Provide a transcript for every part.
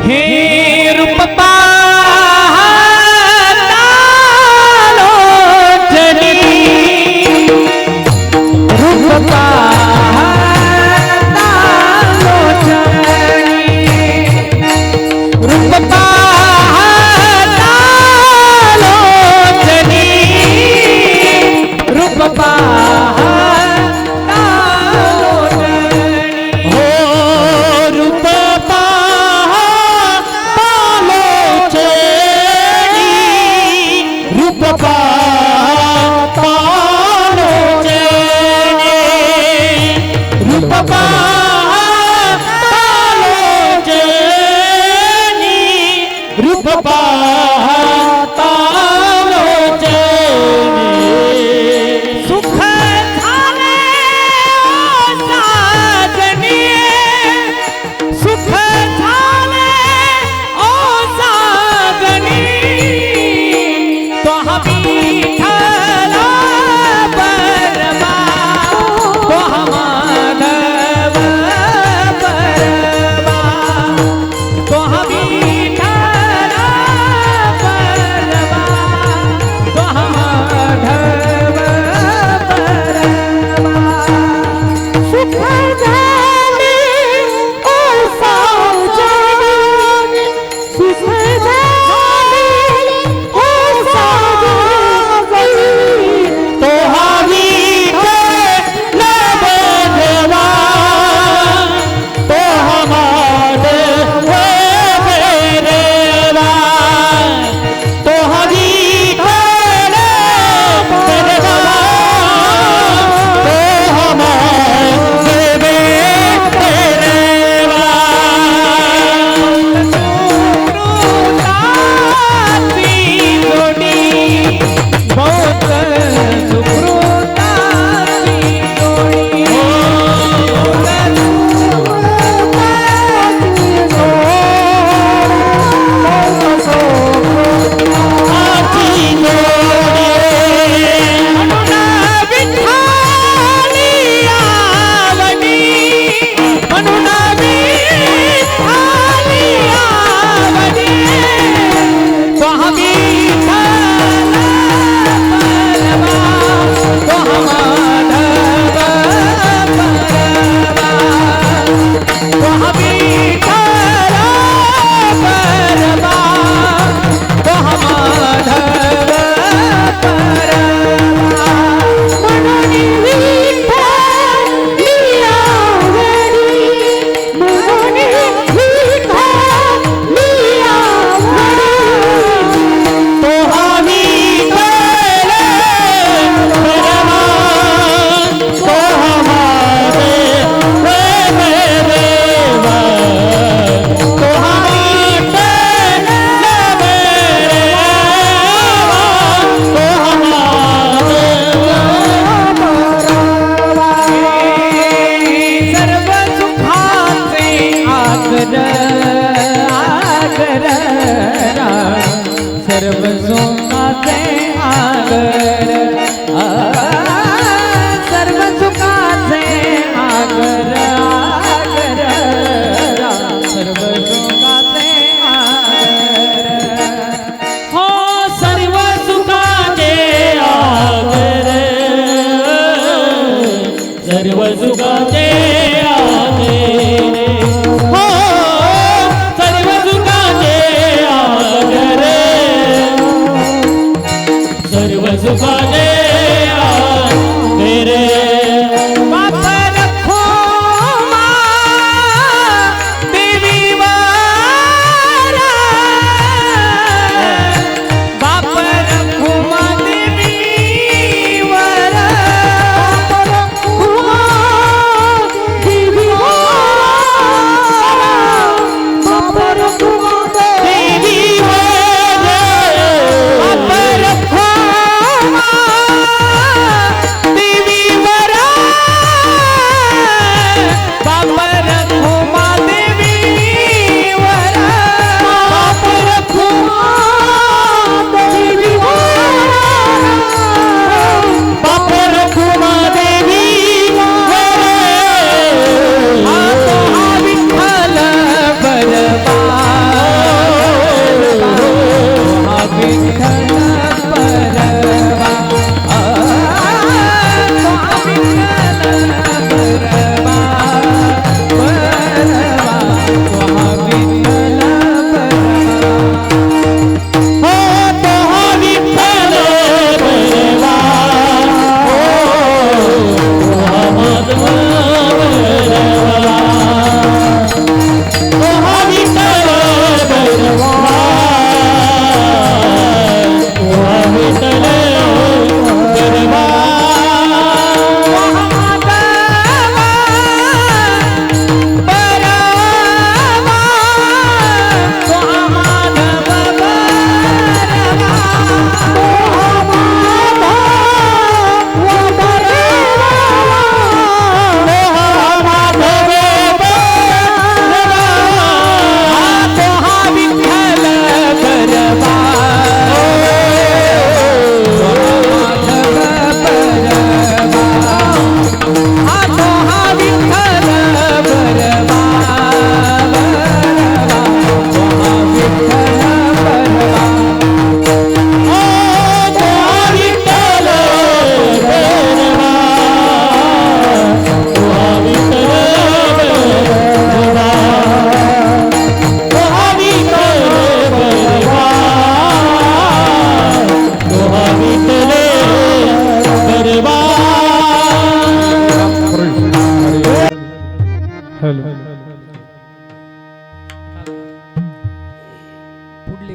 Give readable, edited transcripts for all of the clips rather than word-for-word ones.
हे रूप पाहतालोचनी रूप पाहतालोचनी रूप पाहतालोचनी रूप पाहतालोचनी हो रूप रूप पाहतालोचनी रूप पाहतालोचनी रूप पाहतालोचनी सुख झाले ओ साजनी सुख झाले ओ साजनी तो हम विठ्ठला बरवा तो हम माधव बरवा तो हम विठ्ठला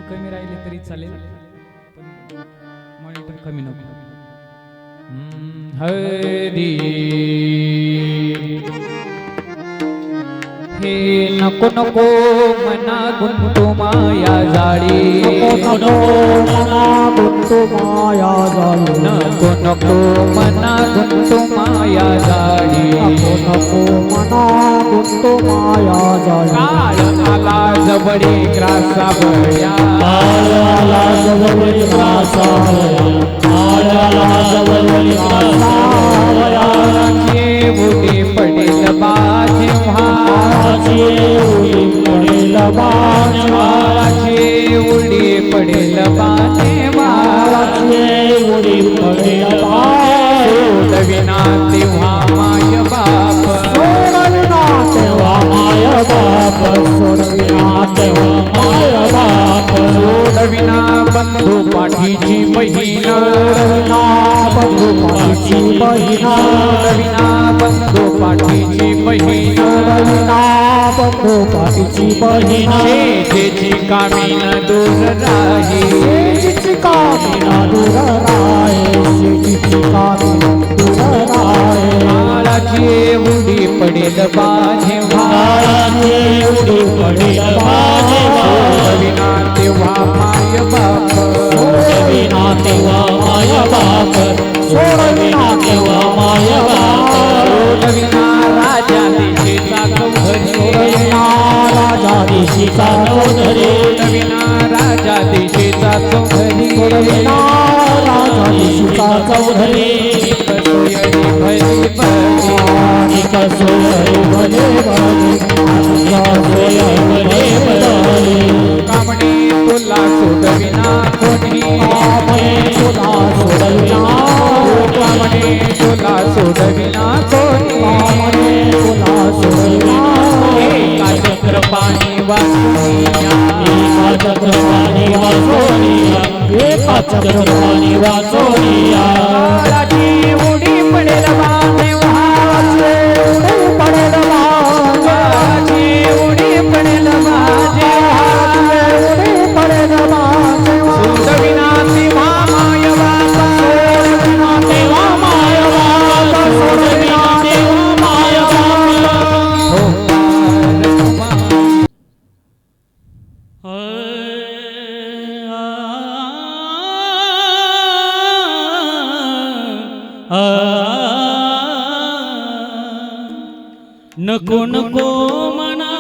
कमी राहिले तरी चालेल पण मॉनिटर कमी नको. हरी हे नको नको मना गुंतू माया जाळी, नको नको मना गुंतू माया जाळी, नको नको मना गुंतू माया जाळी, नको नको मना गुंतू माया जाळी. काळ आला जवळी ग्रासा बळ्या, काळ आला जवळी ग्रासा बळ्या, काळ आला जवळी ग्रासा बळ्या. उडी पडेल बा जेव्हा, उडी पडेल बा जेव्हा, उडी पडेल बा जेव्हा, उडी पडेल बा सोडविना तेव्हा माय बाप, सोडविना तेव्हा माय बाप, सोडविना तेव्हा माय बाप. सोडविना बंधू पाठीची बहीण, सोडविना बंधू पाठीची बहीण, सोडविना बंधू पाठीची बहीण, सोडविना बंधू पाठीची बहीण. शेतीची कामीन दूर राही, शेतीची कामीन दूर राहे, शेतीची कामीन दूर राहे. काळाची उडी पडेल बा जेव्हा, काळाची उडी पडेल बा जेव्हा, सोडविना तेव्हा माय बाप, सोडविना तेव्हा माय बाप, सोडविना तेव्हा माय बाप. सोडविना राजा देशीचा चौधरी, सोडविना राजा देशीचा चौधरी, सोडविना राजा देशीचा चौधरी, सोडविना राजा देशीचा चौधरी. सोयरी भरी भरी, निक सोयरी भले भले, निक सोयरी भले भले. कामणे तुला सोडविना कोणी, कामणे तुला सोडविना, कामणे तुला सोडविना कोणी, कामणे तुला सोडविना. एका चक्रपाणी वाचुनिया, एका चक्रपाणी वाचोनिया, एका चक्रपाणी वाचोनिया. काळाची उडी पडेल बा जेव्हा, उडी पडेल बा काळाची उडी पडेल बा जेव्हा, उडी पडेल बा जेव्हा, सोडविना तेव्हा माय बाप, सोडविना तेव्हा माय बाप, सोडविना तेव्हा माय बाप. ओंकार तुम्हा नको नको मना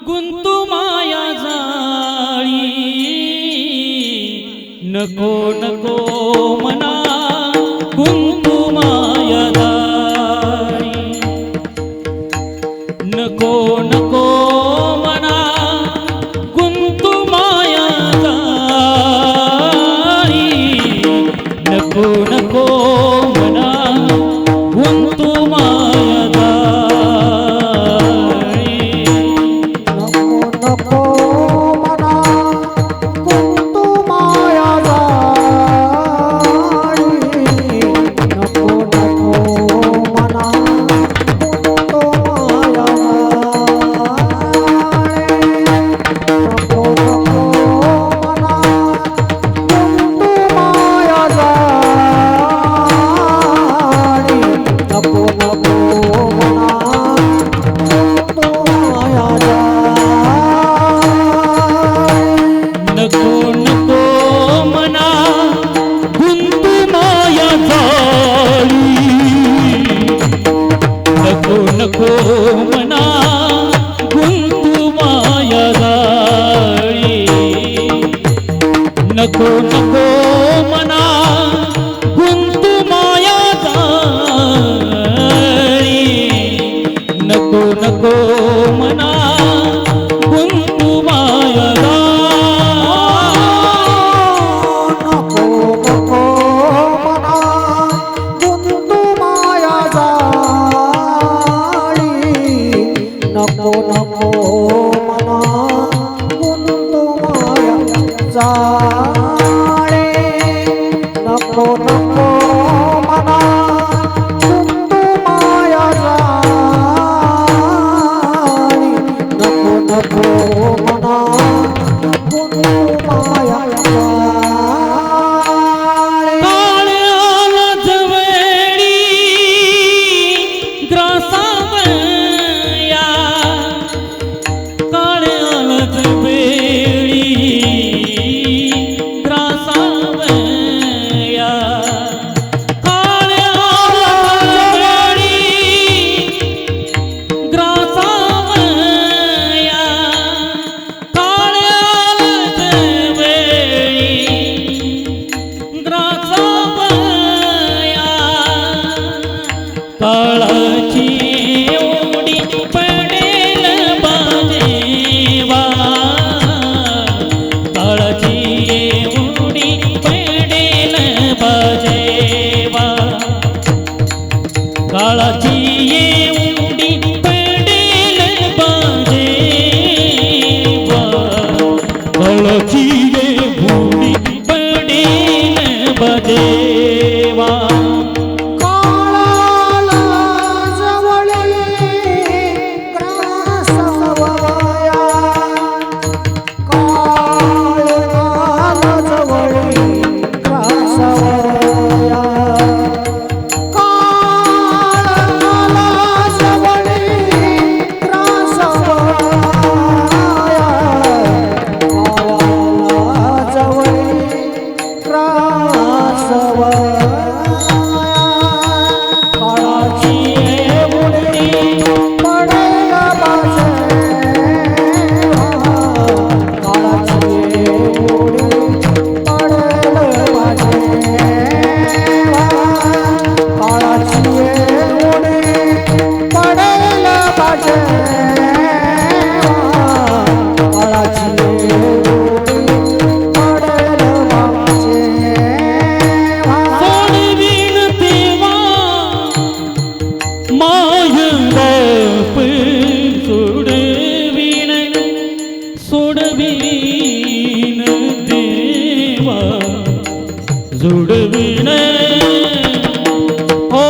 गुंतू माया जाळी, नको नको मना गुंतू माया जाळी, नको नको मना गुंतू माया जाळी, नको नको मना गुंतू माया जाळी. नको नको मना गुंतू माया जाळी, नको नको मना गुंतू माया जाळी. नको नको मना गुंतू माया जाळी, नको नको मना गुंतू माया जाळी. नको नको मना गुंतू माया जाळी, नको नको मना गुंतू माया जाळी, नको नको मना गुंतू माया जाळी, नको नको मना गुंतू माया नको नको मना गुंतू माया जाळी, नको नको मना गुंतू माया जाळी. नको नको मना गुंतू माया जाळी, नको नको मना गुंतू देवा जोडवीन हो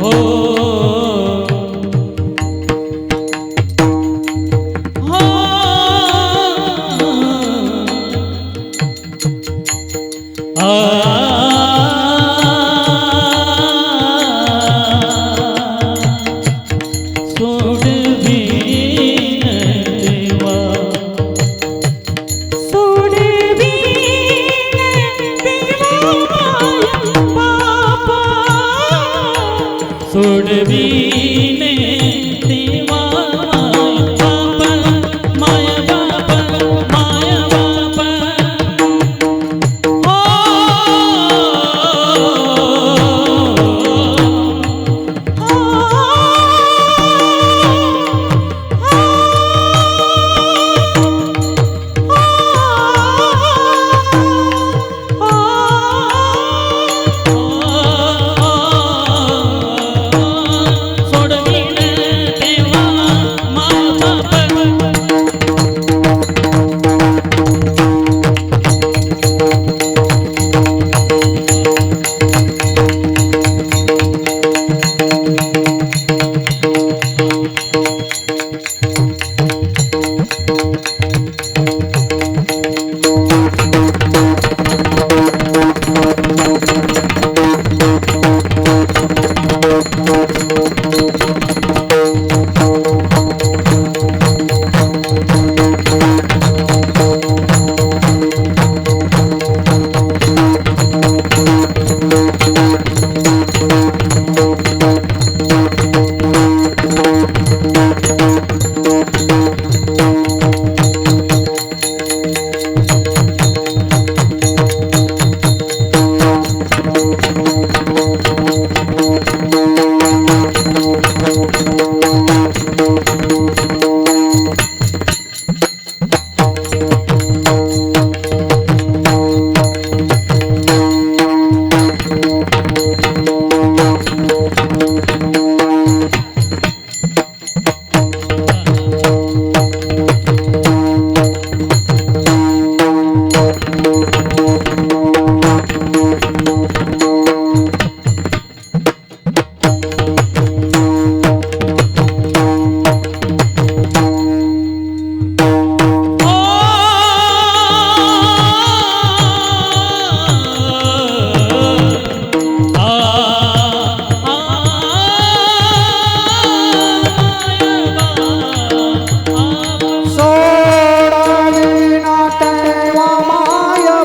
हो सोडवीने देवा माया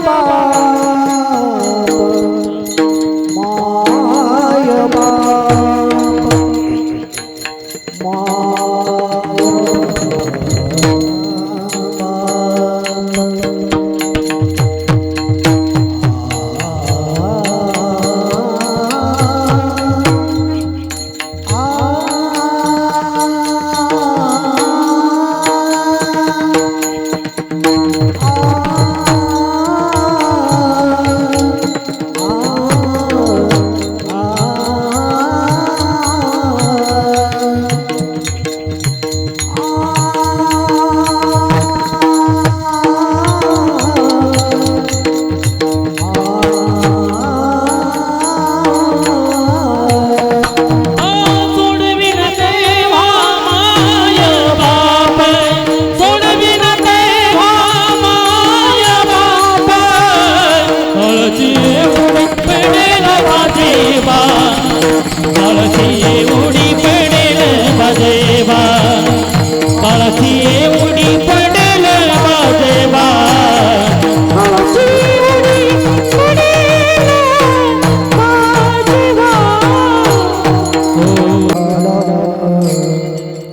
बाप हो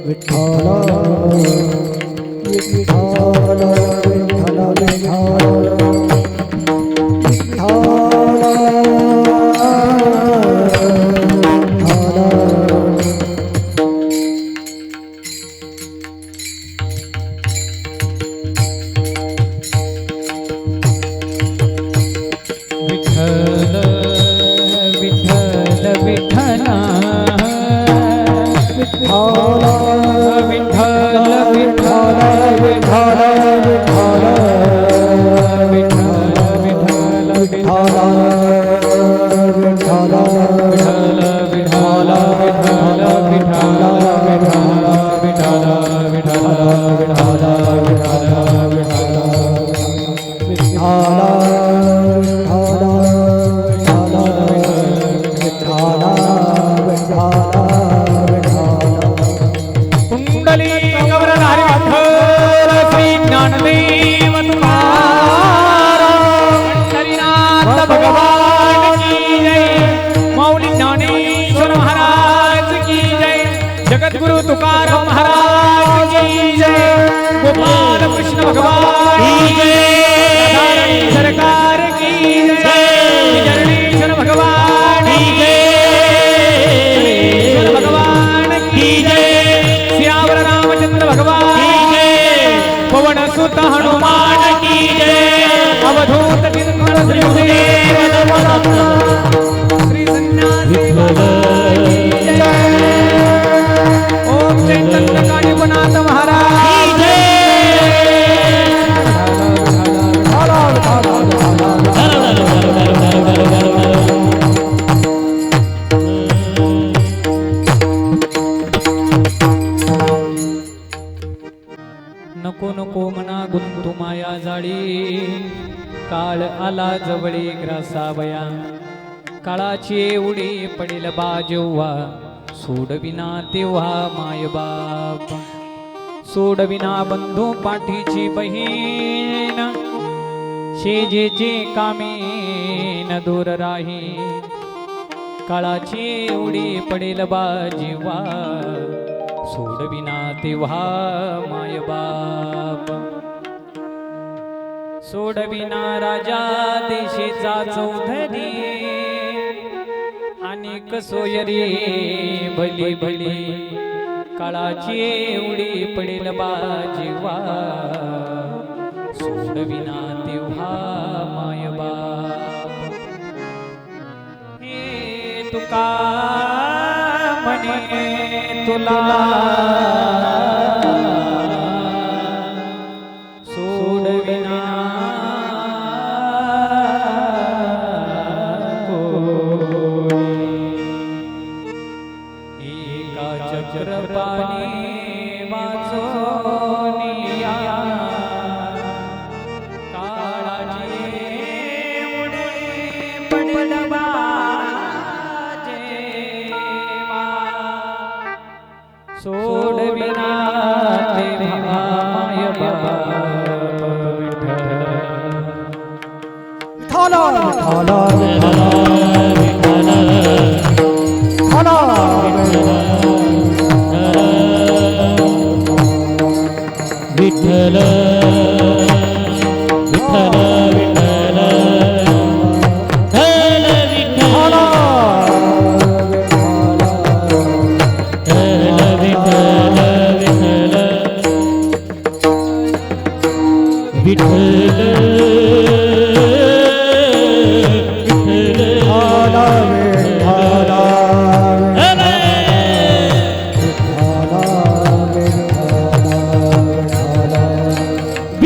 विठ्ठल विठ्ठल विठ्ठल विठ्ठल विठ्ठल विठ्ठल विठ्ठल विठ्ठल विठ्ठल कुंडली गौरधारी विठ्ठल श्री ज्ञानदेव तुकाराम पंढरीनाथ भगवान की जय मौली ज्ञानेश्वर महाराज की जय जगद्गुरु तुकाराम महाराज की जय गोपाल कृष्ण भगवान की जय राधारानी सरकार की जय जरणेश्वर भगवान की जय जरणेश्वर भगवान की जय सियावर रामचंद्र भगवान की जय पवन सुत हनुमान की जय अवधूत गिरधर श्री देव श्री सन्यासी की जय ओम चैतन्य कालीपनाथ महाराज की जय नको नको मना गुंतू माया जाळी काळ आला जवळी ग्रासावया काळाची एवढी पडेल बाजेव्हा सोडविना तेव्हा माय बाप सोडविना बंधू पाठीची बहीण शेजेचे कामे न दूर राही काळाची एवढी पडेल बाजेव्हा सोडविना तेव्हा माय बाप सोडविना राजा देशेचा चौधरी अनेक सोयरी भली भली काळाची एवढी पडेल बाजेव्हा सोडविना तेव्हा माय बाप हे तुका म्हणे तुला सोडविना कोणी एका चक्रपाणी वाचोनिया काळाची उडे पडल बाजेवा सोडविना तेव्हा माय बाप विठ्ठल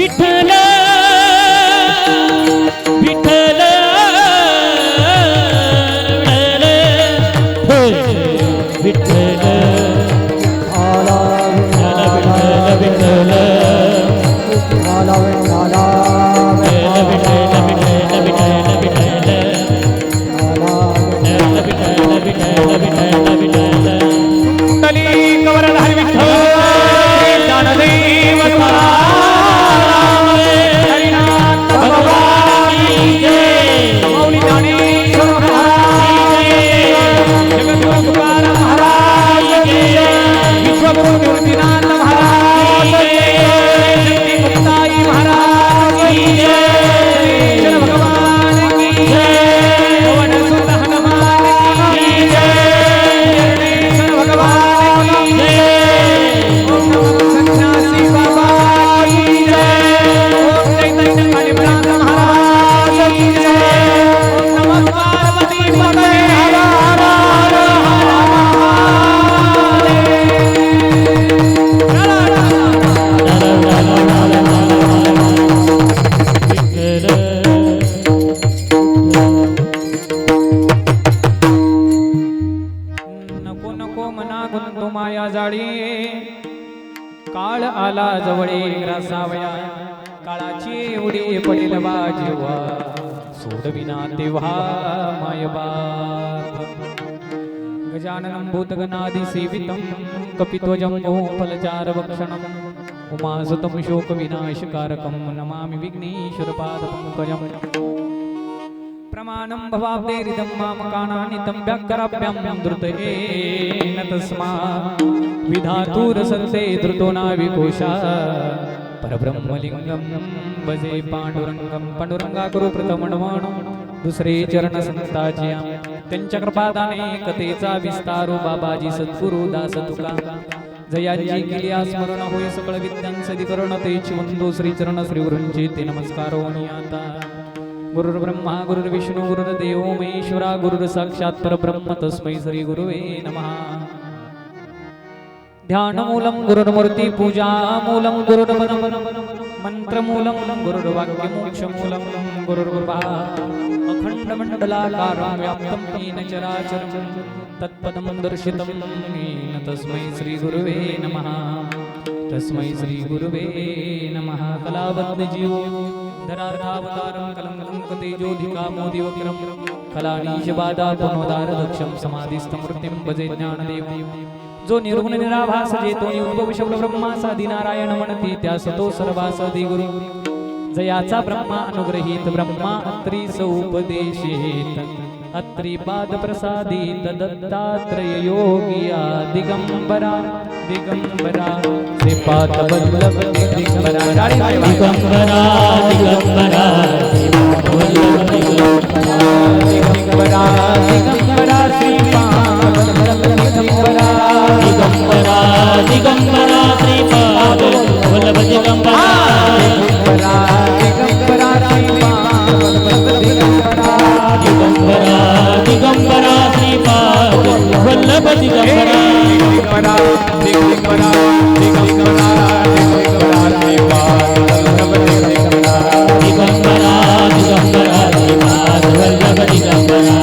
विठ्ठल विठ्ठल विठ्ठल जगद्गुरु तुकाराम महाराज माया जाळी काळ आला जवळे ग्रासावया काळाची उडी पडेल बा जेव्हा सोडविना तेव्हा मायबाप गजाननं भूतगणादि सेवितं कपिध्वजं फलचारभक्षणं उमासुतं शोकविनाशकारकं नमामि विघ्नेश्वरपादपङ्कजम् प्रमाणं भवाब्दैरिदं मामकानानितं व्याघ्राभ्यां धृतयेन तस्मात् विधातुरसन्ते धृतो नाविकोशा परब्रह्मलिंगं भजे पांडुरंगं पांडुरंगा करू प्रथमणवण दुसरे चरण संताची त्यांच्या कृपादाने कथेचा विस्तारो बाबाजी सद्गुरु दास तुका जयांची केली स्मरण होय सकळ विद्यांसदीकरण तेची वंदो श्री चरण श्री गुरूंची ते नमस्कारो आता गुरुर्ब्रह्मा गुरुर्विष्णू गुरुर्देव महेश्वरा गुरुर् साक्षात् परब्रह्म तस्मै श्री गुरुवे नमः ध्यानमूलं गुरुर्मूर्ति पूजा मूलं गुरुर्वनम मंत्रमूलं गुरुर्वाक्यमोक्षमूलं गुरुर्कृपा अखण्डमण्डलाकारं व्याप्तं येन चराचरं तत्पदं दर्शितं येन तस्मै श्रीगुरुवे नमः तस्मै श्रीगुरुवे नमः कलावद्मजीवो धराधावतारं कलङ्कं कतेजोधिका मोदिवक्रं कलानीशबाधा पुनोदारदक्षं समाधिस्थमूर्तिं भजे ज्ञानदेवं जो निर्गुण निराभास जेतो निउद्भव शब्द ब्रह्मासादि नारायण म्हणती त्या सतो सर्वासादि गुरु जयाचा ब्रह्मा अनुग्रहीत ब्रह्मा अत्री सौपदेशित अत्री पाद प्रसादित दत्तात्रय योगिया दिगंबरा दिगंबरा श्रीपाद वल्लभ दिगंबरा दिगंबरा दिगंबरा श्रीपाद वल्लभ दिगंबरा दिगंबरा श्रीपाद वल्लभ दिगंबरा दिगंबरा दिगंबरा श्रीपाद वल्लभ दिगंबरा दिगंबरा श्रीपाद वल्लभ दिगंबरा दिगंबरा दिगंबरा श्रीपाद वल्लभ दिगंबरा दिगंबरा दिगंबरा दिगंबरा दिगंबरा श्रीपाद वल्लभ दिगंबरा दिगंबरा दिगंबरा श्रीपाद वल्लभ दिगंबरा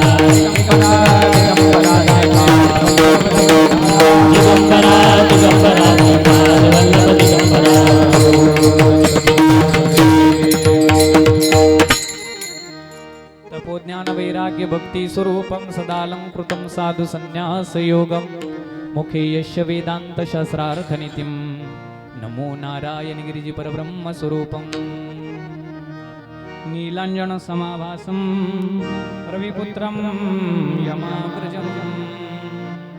दिगंबरा दिगंबरा श्रीपाद वल्लभ दिगंबरा तपोज्ञान वैराग्य भक्ति स्वरूपं सदालंकृतं साधु संन्यास योगं मुखे यस्य वेदांत शास्त्रार्थ नितिं नमो नारायण गिरिजि परब्रह्म स्वरूपं नीलांजन समाभासं रविपुत्रं यमाग्रजं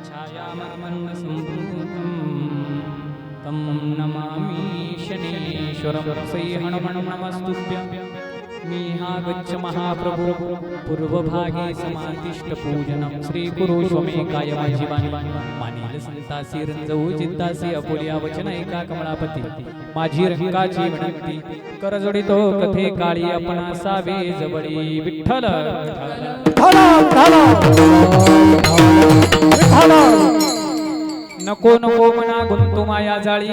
छायामर्मण्ड संभूतं तं नमामि शनीश्वरं सैहणमं नमस्तुभ्यं मीहागच्छ महाप्रभु पूर्वभागे समातिष्ठ पूजनं श्री गुरु स्वमेकाय माझी वाणी मानिल संतासी रंजवू चित्तासी अपुल्या वचन ऐका कमळापती माझी रंगाची विनंती करजोडितो कथे काळी आपण असावे जवळी विठ्ठल नको नको मना गुंतू माया जाळी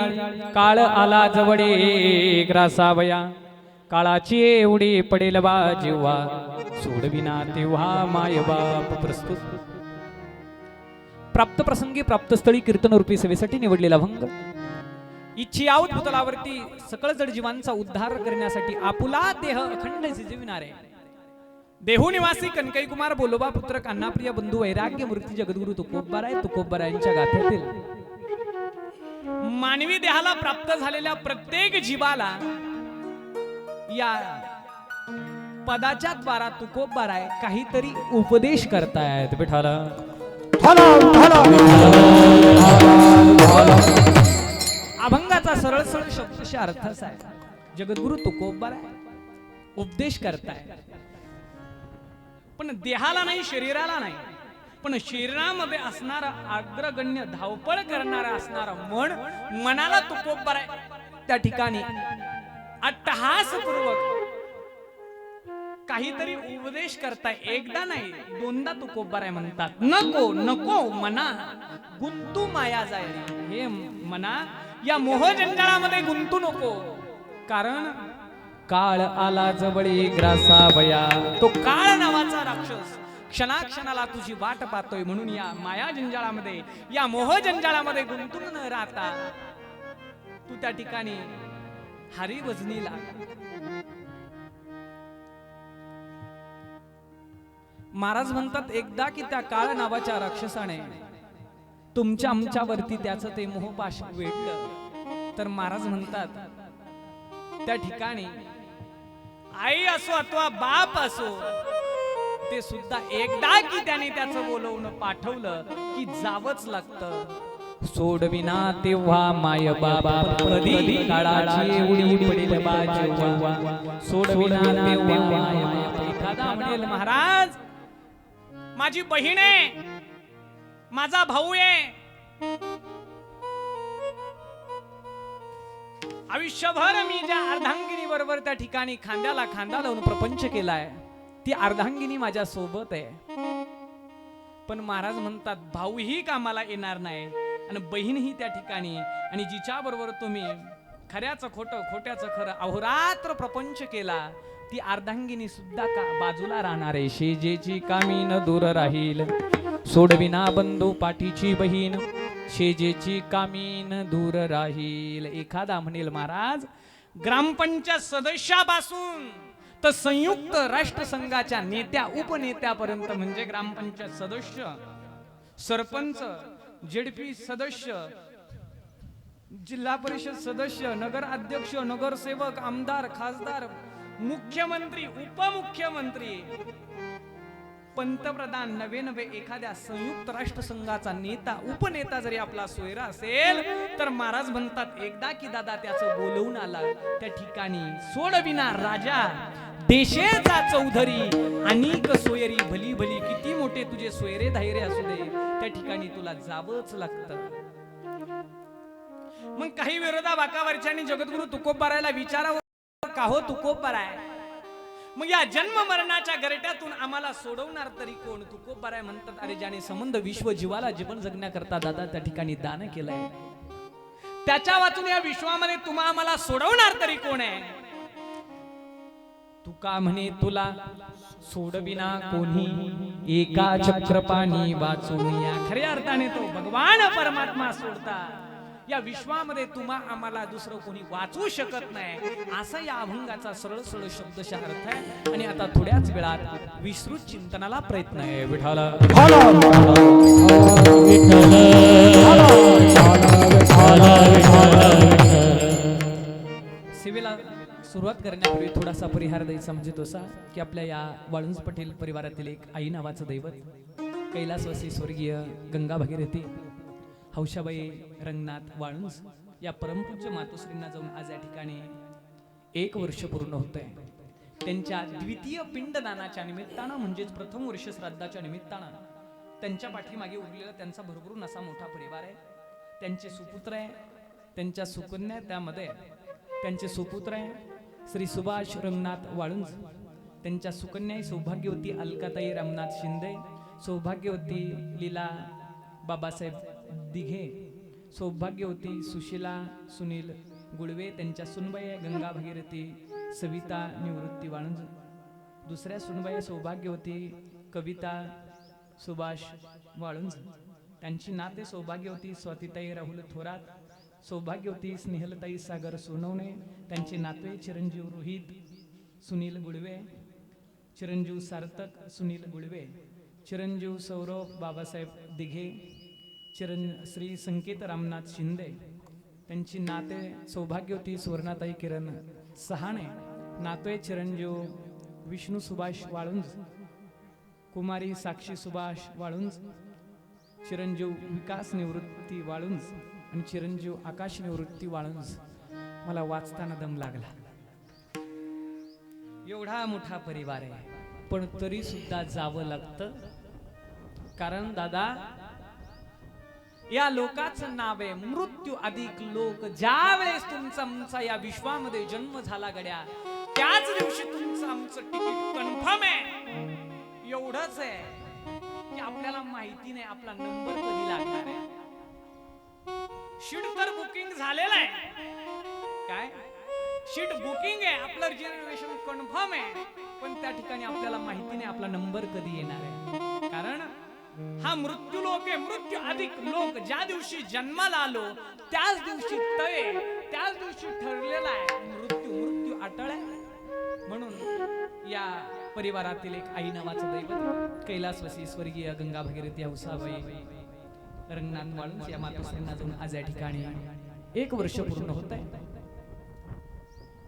काळ आला जवळे ग्रासावया काळाची एवढी पडेल बा जेव्हा सोडविना तेव्हा मायबाप प्रस्तुत प्राप्त प्रसंगी प्राप्त स्थळी कीर्तन रूपी सेवेसाठी निवडलेला भंग इच्छी आवत भूतलावरती सकळ जड जीवांचा उद्धार करण्यासाठी आपुला देह अखंड जिजविणारे देहू निवासी कनकई कुमार बोलोबा पुत्र कान्हाप्रिय बंधू वैराग्य मूर्ती जगद्गुरु तुकोबरायांच्या गाथ्यातील मानवी देहाला प्राप्त झालेल्या प्रत्येक जीवाला या पदाच्या द्वारा तुकोबराय काहीतरी उपदेश करतायत विठाला अभंगाचा सरळ सरळ शब्दशः अर्थ असा आहे जगद्गुरु तुकोबराय उपदेश करताय पण देहाला नाही शरीराला नाही पण शरीरामध्ये असणारा अग्रगण्य धावपळ करणारा असणारा मनाला तुकोबराय त्या ठिकाणी अट्टहासपूर्वक काहीतरी उपदेश करताय एकदा नाही दोनदा तुकोबराय म्हणतात नको नको मना गुंतू माया जाईल हे मना या मोहजंजाळामध्ये गुंतू नको कारण काळ आला जवळी ग्रासावया तो काळ नावाचा राक्षस क्षणाक्षणाला तुझी वाट पाहतोय. म्हणून या माया जंजाळामध्ये, या मोह जंजाळामध्ये गुंतून न राहता तू त्या ठिकाणी हरी भजनीला महाराज म्हणतात एकदा की त्या काळ नावाच्या राक्षसाने तुमच्या आमच्यावरती त्याचं ते मोहपाश वेढलं, तर महाराज म्हणतात त्या ठिकाणी आई असो अथवा बाप असो, ते सुद्धा एकदा की त्याने त्याचं बोलवून पाठवलं की जावंच लागतं. सोडविना तेव्हा माय बाबा कधी काळाची उडी पडेल बाजेव्हा. सोडविना तेव्हा माय बाबा. एखादा म्हणेल महाराज माझी बहीण आहे, माझा भाऊ आहे, आयुष्यभर मी ज्या अर्धांगिनी बरोबर त्या ठिकाणी खांद्याला खांदा लावून प्रपंच केलाय, ती अर्धांगिनी माझ्या सोबत आहे. पण महाराज म्हणतात भाऊही कामाला येणार नाही आणि बहीणही त्या ठिकाणी, आणि जिच्या बरोबर तुम्ही खऱ्याचं खोटं खोट्याचं खरं अहोरात्र प्रपंच केला, ती अर्धांगिनी सुद्धा का बाजूला राहणार आहे. शेजेची कामी न दूर राहील, सोडविना बंधू पाठीची बहीण, शेजेची कामी न दूर राहील. एखादा म्हणेल महाराज ग्रामपंचायत सदस्यापासून तर संयुक्त राष्ट्र संघाच्या नेत्या उपनेत्यापर्यंत, म्हणजे ग्रामपंचायत सदस्य, सरपंच, जेडपी सदस्य, जिल्हा परिषद सदस्य, नगर अध्यक्ष, नगरसेवक, आमदार, खासदार, मुख्यमंत्री, उपमुख्यमंत्री, पंतप्रधान, नवे एखाद्या संयुक्त राष्ट्र संघाचा नेता उपनेता जरी आपला सोयरा असेल, तर महाराज म्हणतात एकदा की दादा त्याचं बोलवून आला त्या ठिकाणी सोडविना राजा देशेचा चौधरी, अनेक सोयरी भली भली. किती मोठे तुझे सोयरे धायरे असू दे, त्या ठिकाणी तुला जावंच लागतं. मग काही विरोधा बाकावरच्यानी जगद्गुरु तुकोबारायला विचारावं का हो तुकोबाराय, मग या जन्म मरणाच्या गरट्यातून आम्हाला सोडवणार तरी कोण? तुकोबाराय म्हणतात अरे ज्याने संबंध विश्व जीवाला जीवन जगण्याकरता दादा त्या ठिकाणी दान केलंय, त्याच्या वाचून या विश्वामध्ये तुम्हा आम्हाला सोडवणार तरी कोण आहे? तुका म्हणे तुला सोडविना कोणी, एका चक्रपाणी वाचून या. खऱ्या अर्थाने तो भगवान परमात्मा सोडता या विश्वामध्ये तुम्हा आम्हाला दुसरं कोणी वाचू शकत नाही, असा या अभंगाचा सरळ सरळ शब्दशः अर्थ आहे. आणि आता थोड्याच वेळात विस्तृत चिंतनाला प्रयत्न आहे. विठाल सेवेला सुरुवात करण्यापूर्वी थोडासा परिहार द्यायचा म्हणजे तसा की आपल्या या वाळुंज पटेल परिवारातील एक आई नावाचं दैवत, कैलासवासी स्वर्गीय गंगा भागीरथी हौशाबाई रंगनाथ वाळुंज या परमपूज्य मातोश्रींना जाऊन आज या ठिकाणी 1 वर्ष पूर्ण होत आहे. त्यांच्या द्वितीय पिंडदानाच्या निमित्तानं म्हणजेच प्रथम वर्ष श्राद्धाच्या निमित्तानं त्यांच्या पाठीमागे उरलेला त्यांचा भरभरून असा मोठा परिवार आहे. त्यांचे सुपुत्र आहे, त्यांच्या सुकन्या, त्यामध्ये त्यांचे सुपुत्र आहे श्री सुभाष रंगनाथ वाळुंज, त्यांच्या सुकन्या सौभाग्यवती अलकाताई रामनाथ शिंदे, सौभाग्यवती लीला बाबासाहेब दिघे, सौभाग्यवती सुशीला सुनील गुळवे, त्यांच्या सुनबाई गंगा भागीरथी सविता निवृत्ती वाळुंज, दुसऱ्या सुनबाई सौभाग्यवती कविता सुभाष वाळुंज, त्यांची नाते सौभाग्यवती स्वातीताई राहुल थोरात, सौभाग्यवती स्नेहलताई सागर सोनवणे, त्यांचे नाते चिरंजीव रोहित सुनील गुळवे, चिरंजीव सार्थक सुनील गुळवे, चिरंजीव सौरभ बाबासाहेब दिघे, श्री संकेत रामनाथ शिंदे, त्यांची नाते सौभाग्यवती सुवर्णाताई किरण सहाणे, नातोय चिरंजीव विष्णू सुभाष वाळुंज, कुमारी साक्षी सुभाष वाळुंज, चिरंजीव विकास निवृत्ती वाळुंज आणि चिरंजीव आकाश निवृत्ती वाळुंज. मला वाचताना दम लागला. एवढा मोठा परिवार आहे, पण तरी सुद्धा जावं लागतं. कारण दादा या लोकाचं नाव आहे मृत्यू अधिक लोक. ज्या वेळेस तुमचा आमचा या विश्वामध्ये जन्म झाला गड्या, त्याच दिवशी तुमचं आमचं तिकीट कन्फर्म आहे. एवढंच आहे की आपल्याला माहिती नाही आपला नंबर कधी लागणार आहे. शीट तर बुकिंग झालेलं आहे, काय शीट बुकिंग आहे, आपलं रिझर्वेशन कन्फर्म आहे, पण त्या ठिकाणी आपल्याला माहिती नाही आपला नंबर कधी येणार आहे. हा मृत्यू लोक आहे. मृत्यू अधिक लोक. ज्या दिवशी जन्माला आलो त्याच दिवशी तय, त्याच दिवशी ठरलेला आहे मृत्यू. मृत्यू अटळ आहे. म्हणून या परिवारातील एक आई नावाचं दैवत कैलासवासी स्वर्गीय गंगा भगीरथी हौसाबाई रंगनाथ वाळूंज या मातोश्रींना जाऊन आज या ठिकाणी 1 वर्ष पूर्ण होत आहे.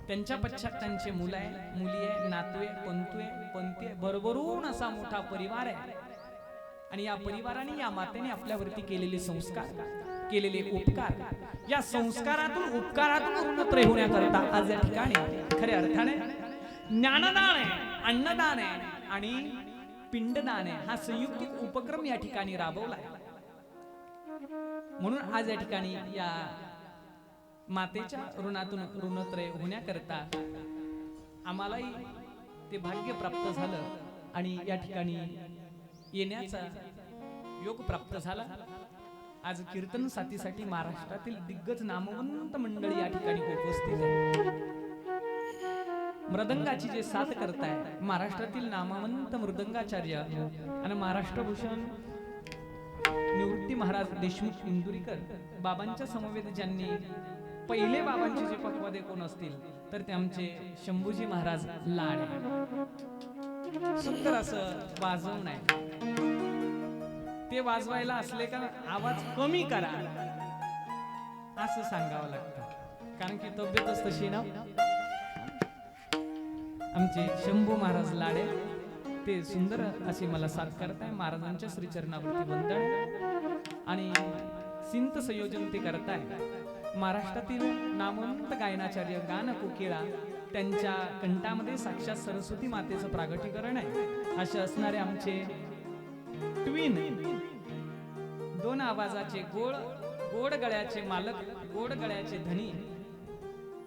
त्यांच्या पश्चात त्यांचे मुलं आहे, मुली आहे, नातू आहे, पंतू आहे, पंती आहे, भरभरून असा मोठा परिवार आहे. आणि या परिवाराने, या मातेने आपल्यावरती केलेले संस्कार, केलेले उपकार, या संस्कारातून उपकारातून उन्नत होण्याकरता आज या ठिकाणी खऱ्या अर्थाने ज्ञानदान आहे, अन्नदान आहे आणि पिंडदान आहे हा संयुक्तिक उपक्रम या ठिकाणी राबवला आहे. म्हणून आज या ठिकाणी या मातेच्या ऋणातून ऋणत्रय होण्याकरता आम्हालाही ते भाग्य प्राप्त झालं आणि या ठिकाणी येण्याचा योग प्राप्त झाला. आज कीर्तन साथीसाठी महाराष्ट्रातील दिग्गज नामवंत मंडळी या ठिकाणी उपस्थित आहे. मृदंगाची जे साथ करताय महाराष्ट्रातील नामवंत मृदंगाचार्य आणि महाराष्ट्रभूषण निवृत्ती महाराज देशमुख इंदुरीकर बाबांच्या समवेत ज्यांनी पहिले बाबांचे जे पक्वादे कोण असतील तर ते आमचे शंभूजी महाराज लाड सुंदर असं वाजवण आहे. ते वाजवायला असले का आवाज कमी करा असं सांगावं लागतं कारण की तब्येतच तशी ना. आमचे शंभू महाराज लाडे ते सुंदर असे मला साथ करताय. महाराजांच्या श्रीचरणावरती वंदन आणि सिंत संयोजन ते करताय. महाराष्ट्रातील नामवंत गायनाचार्य गान कोकिळा त्यांच्या कंठामध्ये साक्षात सरस्वती मातेचं प्रागटीकरण आहे. असे असणारे आमचे ट्विन 2 आवाजाचे गोड गळ्याचे मालक, गोड गळ्याचे धनी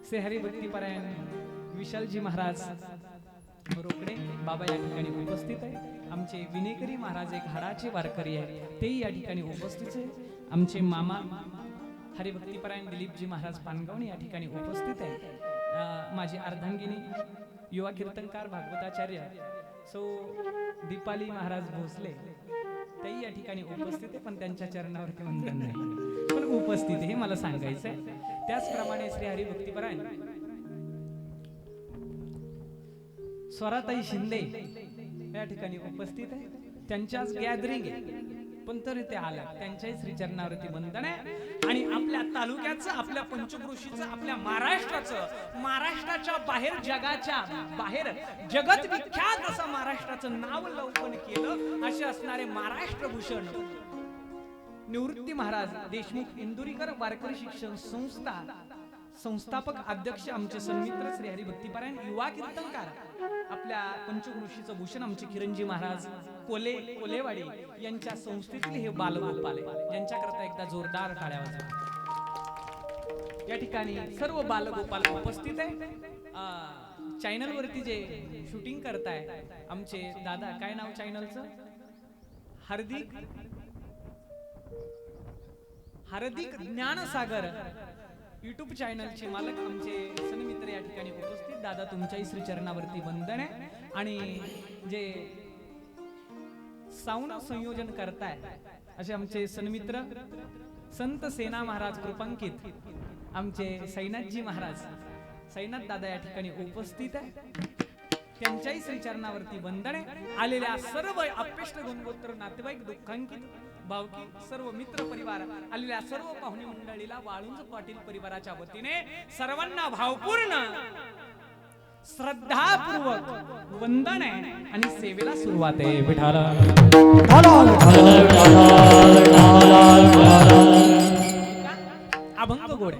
श्री हरिभक्तीपरायण विशालजी महाराज रोकडे बाबा या ठिकाणी उपस्थित आहे. आमचे विनेकरी महाराज एक हाडाचे वारकरी आहे तेही या ठिकाणी उपस्थित आहे. आमचे मामा हरिभक्तीपरायण दिलीपजी महाराज पानगावणे या ठिकाणी उपस्थित आहे. माझी अर्धांगिनी युवा कीर्तनकार भागवताचार्य सौ दीपाली महाराज भोसले तेही या ठिकाणी उपस्थित आहे पण त्यांच्या चरणावरती वंदन नाही पण उपस्थित हे मला सांगायचं आहे. त्याचप्रमाणे श्री हरिभक्तीपरायण स्वराताई शिंदे या ठिकाणी उपस्थित आहे. त्यांच्याच गॅदरिंग आहे पण तरी ते आल्या. त्यांच्याही श्रीचरणावरती वंदन आहे. आणि आपल्या तालुक्याचं, आपल्या पंचक्रोशीचं, आपल्या महाराष्ट्राचं, महाराष्ट्राच्या बाहेर, जगाच्या बाहेर जगत विख्यात असं महाराष्ट्राचं नाव लौकन केलं असे असणारे महाराष्ट्रभूषण निवृत्ती महाराज देशमुख इंदुरीकर वारकरी शिक्षण संस्था संस्थापक अध्यक्ष आमचे सन्मित्र श्री हरिभक्तीपरायण युवा कीर्तनकार आपल्या पंचक्रोशीचं भूषण आमचे किरणजी महाराज कोलेवाडी यांच्या संस्थेतील हे बालगोपाल यांच्याकरता एकदा जोरदार टाळ्या वाजवा. या ठिकाणी सर्व बालगोपाल उपस्थित आहे. चॅनल वरती जे शूटिंग करताय आमचे दादा, काय नाव चॅनलचं? हार्दिक ज्ञानसागर युट्यूब चॅनलचे मालक आमचे सन्मित्र या ठिकाणी उपस्थित. दादा तुमच्याही श्री चरणावरती वंदन आहे. आणि जे साऊंड संयोजन करताय असे आमचे सन्मित्र संत सेना महाराज कृपांकित आमचे सैनाथजी महाराज, सैनाथ दादा या ठिकाणी उपस्थित आहे. त्यांच्याही श्रीचरणावरती वंदन आहे. आलेल्या सर्व अपेष्ट गंगोत्र नातेवाईक, दुःखांकित भावकी, सर्व मित्र परिवार, आलेल्या सर्व पाहुणे मंडळीला वाळुंज पाटील परिवाराच्या वतीने सर्वांना भावपूर्ण श्रद्धापूर्वक वंदन आहे आणि सेवेला सुरुवात आहे. विठाला अभंग गोड,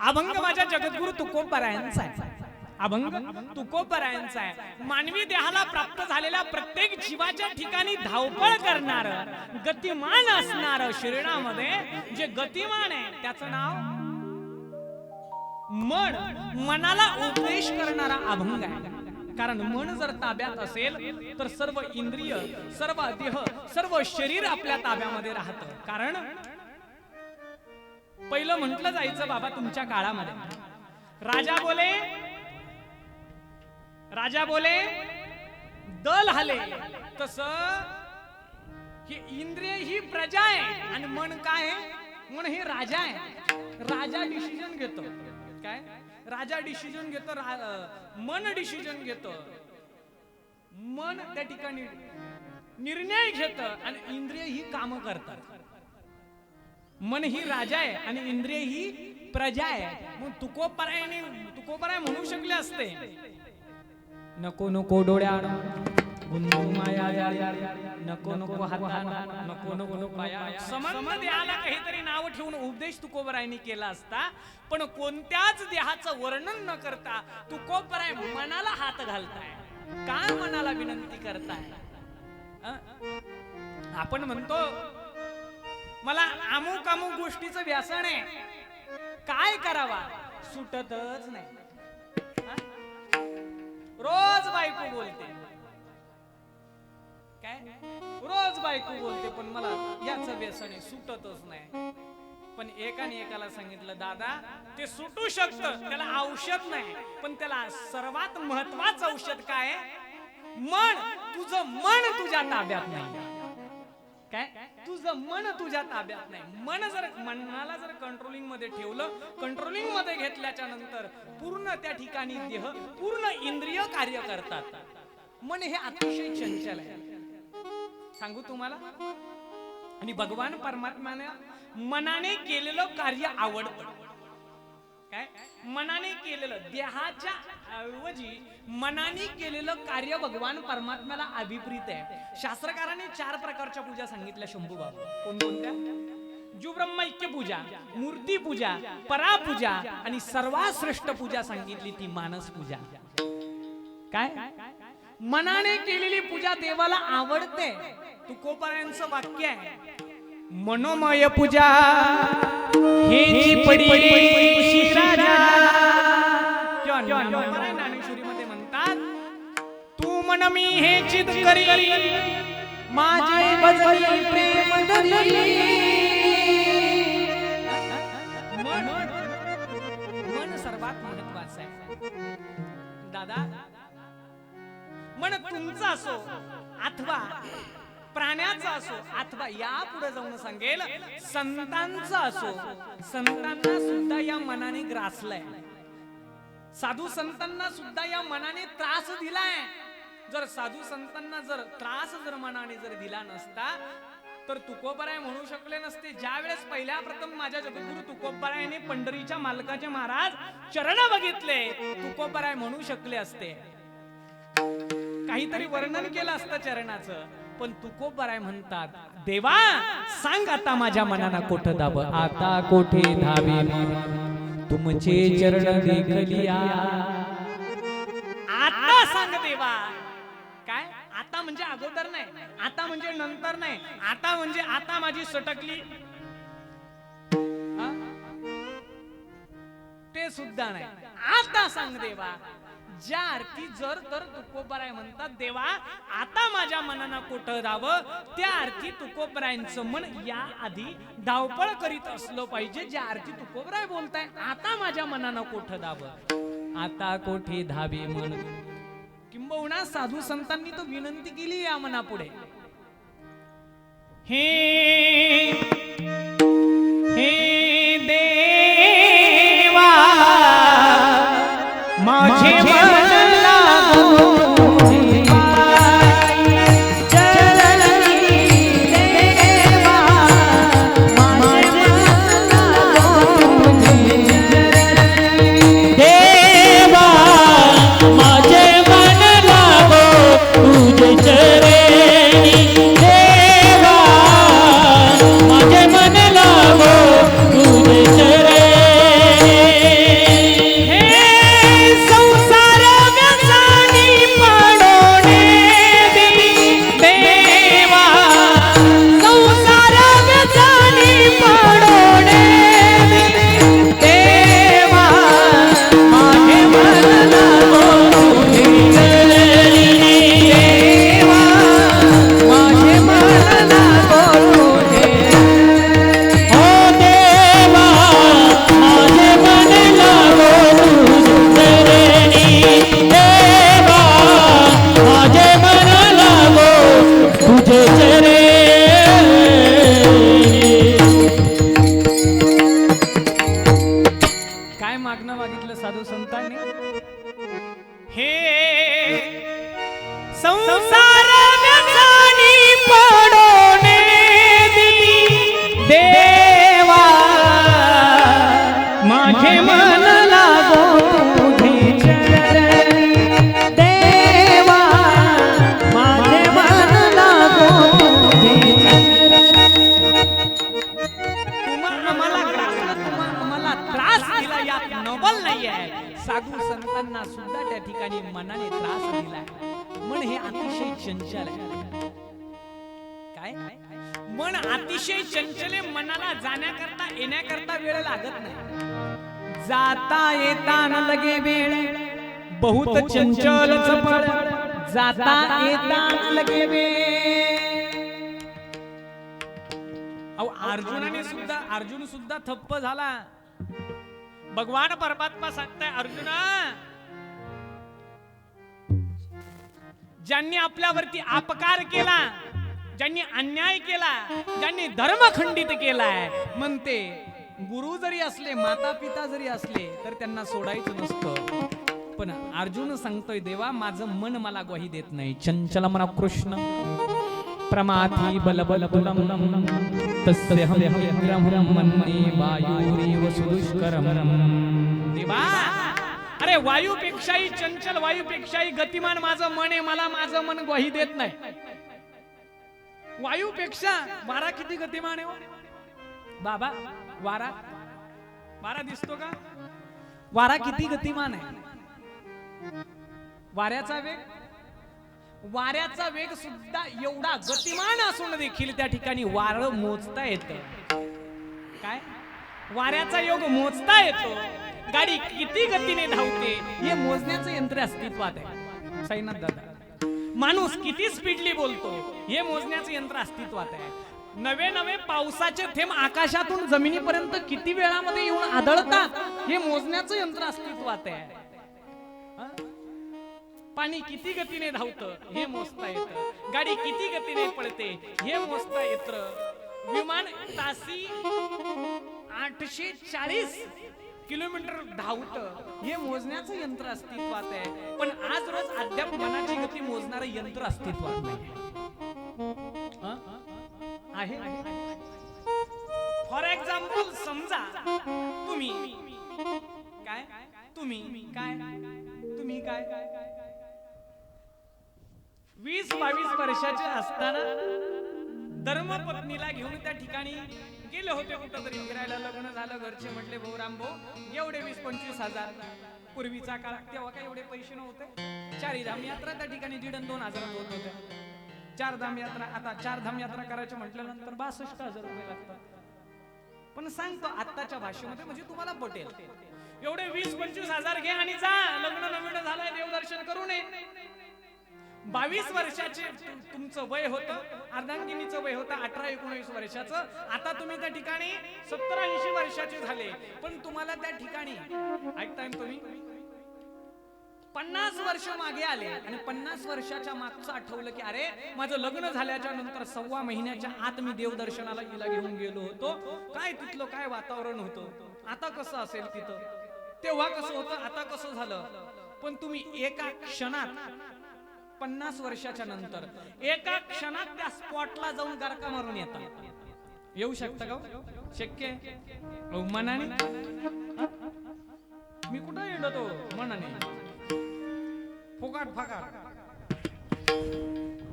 अभंग माझ्या जगद्गुरु तुकोबरायांचा आहे. अभंग तुकोबरायांचा आहे. मानवी देहाला प्राप्त झालेल्या प्रत्येक जीवाच्या ठिकाणी धावपळ करणार, गतिमान असणार शरीरामध्ये जे गतिमान आहे त्याचं नाव मन. मनाला उपदेश करणारा अभंग आहे. कारण मन जर ताब्यात असेल तर सर्व इंद्रिय, सर्व देह, सर्व शरीर आपल्या ताब्यामध्ये राहतं. कारण पहिलं म्हटलं जायचं बाबा तुमच्या काळामध्ये राजा बोले दल हले, तस ही इंद्रिय ही प्रजा आहे आणि मन काय आहे? मन हे राजा आहे. राजा डिसिजन घेतो. काय? राजा डिसिजन घेतो, मन डिसिजन घेतो. मन त्या ठिकाणी निर्णय घेत आणि इंद्रिय ही काम करतात. मन ही राजा आहे आणि इंद्रिय ही प्रजा आहे. मग तुकोपराय म्हणू शकले असते, नको नको डोळ्यान गुंतू माया नको नको हातान नको नको पाया. समंत देहाला काहीतरी नाव ठेवून उपदेश तुकोबरायांनी केला असता, पण कोणत्याच देहाचं वर्णन न करता तुकोबराय मनाला हात घालताय. काय मनाला विनंती करताय? आपण म्हणतो मला अमुक अमुक गोष्टीचं व्यसन आहे, काय करावा? सुटतच नाही. रोज बायको बोलते, काय रोज बायको बोलते, पण मला याचं व्यसन आहे, सुटतच नाही. पण एकाने एकाला सांगितलं, दादा ते सुटू शकतं, त्याला औषध नाही, पण त्याला सर्वात महत्वाचं औषध काय? मन. तुझं मन तुझ्या ताब्यात नाही. काय? तुझं मन तुझ्या ताब्यात नाही. मनाला जर कंट्रोलिंग मध्ये ठेवलं, कंट्रोलिंग मध्ये घेतल्याच्या नंतर पूर्ण त्या ठिकाणी देह, पूर्ण इंद्रिय कार्य करतात. मन हे अतिशय चंचल आहे, सांगू तुम्हाला. आणि भगवान परमात्म्याने मनाने केलेलं कार्य आवडतं. काय? मनाने केलेलं, देहाच्या ऐवजी मनाने केलेलं कार्य भगवान परमात्म्याला अभिप्रीत आहे. शास्त्रकारांनी 4 प्रकारच्या पूजा सांगितल्या शंभू बाबा. कोणकोणत्या? जो ब्रह्मैक्य पूजा, मूर्ती पूजा, परापूजा आणि सर्वात श्रेष्ठ पूजा सांगितली ती मानस पूजा. काय? मनाने केलेली पूजा देवाला आवडते. तुकोबरायांचं वाक्य आहे, मनोमय पूजा हेची पडी शिराजा. ज्ञानेश्वरी मध्ये म्हणतात, तू मन मी हे चित करी माझे भजनी प्रेम धरी. मन सर्वात महत्वाचं आहे दादा. मन तुमचं असो अथवा प्राण्याचा असो अथवा या पुढे जाऊन सांगेल संतांचा असो, संतांना सुद्धा या मनाने ग्रासलाय. साधू संतांना सुद्धा या मनाने त्रास दिलाय. जर साधू संतांना जर त्रास जर मनाने जर दिला नसता तर तुकोबराय म्हणू शकले नसते. ज्या वेळेस पहिल्या प्रथम माझ्या जगद्गुरु तुकोबरायाने पंढरीच्या मालकाचे महाराज चरण बघितले, तुकोबराय म्हणू शकले असते, काहीतरी वर्णन केलं असतं चरणाचं. पण तुकोबराय म्हणतात, देवा सांग आता माझ्या मनाला कोठं दाब. आता कोठे धावे मन तुमचे चरण देखलिया. आता सांग देवा. काय? आता म्हणजे अगोदर नाही, आता म्हणजे नंतर नाही, आता म्हणजे आता माझी सटकली ते सुद्धा नाही. आता सांग देवा. ज्या अर्थी जर तर तुकोबराय म्हणतात, देवा आता माझ्या मनाला कोठं धावं, त्या अर्थी तुकोबरायांचं मन या आधी धावपळ करीत असलं पाहिजे. ज्या अर्थी तुकोबराय बोलताय, आता माझ्या मनाला कोठं धावं, आता कोठे धावे मन. किंबहुना साधू संतांनी तो विनंती केली या मनापुढे, हे हे देवा माझे तुझे चरे मन लागो तुझे चरणी देवा माझे मन लागो तुझे आम्हाला त्रास दिला यात नवल नाही आहे. साधू संतांना सुद्धा त्या ठिकाणी मनाने त्रास दिलाय. मन हे अतिशय चंचल आहे. काय मन अतिशय चंचल आहे. मनाला जाण्याकरता येण्याकरता वेळ लागत नाही. जाता येता न लगे वेळ बहुत चंचल चपळ जाता येता न लगे वेळ. अर्जुन सुद्धा थप्प झाला. भगवान परमात्मा सांगताय अर्जुना ज्यांनी आपल्यावरती अपकार केला ज्यांनी अन्याय केला ज्यांनी धर्म खंडित केलाय म्हणते गुरु जरी असले माता पिता जरी असले तर त्यांना सोडायचं नसतं. पण अर्जुन सांगतोय देवा माझं मन मला ग्वाही देत नाही. चंचल मना कृष्ण प्रमाथी बलबलबुलम तस्यहं विग्रहं मन्ये वायुरेव सुदुष्करम. देवा अरे वायूपेक्षाही चंचल वायूपेक्षाही गतिमान माझं मन आहे. मला माझं मन ग्वाही देत नाही. वायूपेक्षा वारा किती गतिमान आहे हो? बाबा वारा दिसतो का? वारा किती गतिमान आहे. वाऱ्याचा वेग सुद्धा एवढा गतिमान असून देखील त्या ठिकाणी वारं मोजता येतं. काय वाऱ्याचा योग मोजता येतो. गाडी किती गतीने धावते हे मोजण्याचं यंत्र अस्तित्वात आहे. साईनाथ दादा माणूस किती स्पीडली बोलतो हे मोजण्याचं यंत्र अस्तित्वात आहे. नवे पावसाचे थेंब आकाशातून जमिनीपर्यंत किती वेळामध्ये येऊन आदळतात हे मोजण्याचं यंत्र अस्तित्वात आहे. पाणी किती गतीने धावतं हे मोजता येतं. गाडी किती गतीने पळते हे मोजता येतं. विमान तासी 840 किलोमीटर धावतं हे मोजण्याचं यंत्र अस्तित्वात आहे. पण आज रोज अद्याप मनाची गती मोजणारं यंत्र अस्तित्वात नाही आहे. फॉर एक्झाम्पल समजा तुम्ही काय 20-22 वर्षाचे असताना धर्मपत्नीला घेऊन त्या ठिकाणी गेले होते कुठंतरी फिरायला. लग्न झालं. घरचे म्हटले भाऊ राम भाऊ एवढे 20-25 हजार पूर्वीचा काळ तेव्हा काय एवढे पैसे नव्हते. 4 धाम यात्रा त्या ठिकाणी 1,500-2 हजारात होत होत्या. 4 धाम यात्रा आता 4 धाम यात्रा करायचं म्हटल्यानंतर 62,000 रुपये लागतात. पण सांगतो आत्ताच्या भाषेमध्ये म्हणजे तुम्हाला पटेल एवढे 20-25 हजार घे आणि जा. लग्न नवीन झालंय देवदर्शन करू नये. 22 वर्षाचे तुमचं वय होतं. अर्धांगिनीचं वय होतं 18-19 वर्षाचं. आता तुम्ही त्या ठिकाणी 70-80 वर्षाचे झाले. पण तुम्हाला त्या ठिकाणी ऐकताय तुम्ही 50 वर्ष मागे आले आणि 50 वर्षाच्या मागचं आठवलं की अरे माझं लग्न झाल्याच्या नंतर 1.25 महिन्याच्या आत मी देवदर्शनाला हिला घेऊन गेलो होतो. काय तिथलं काय वातावरण होतं. आता कसं असेल तिथं. तेव्हा कसं होतं आता कसं झालं. पण तुम्ही एका क्षणात 50 वर्षाच्या नंतर एका क्षणात त्या स्पॉटला जाऊन गारका मारून येतात. येऊ शकता का? शक्य आहे मनाने. मी कुठं येतो मनाने फुकाट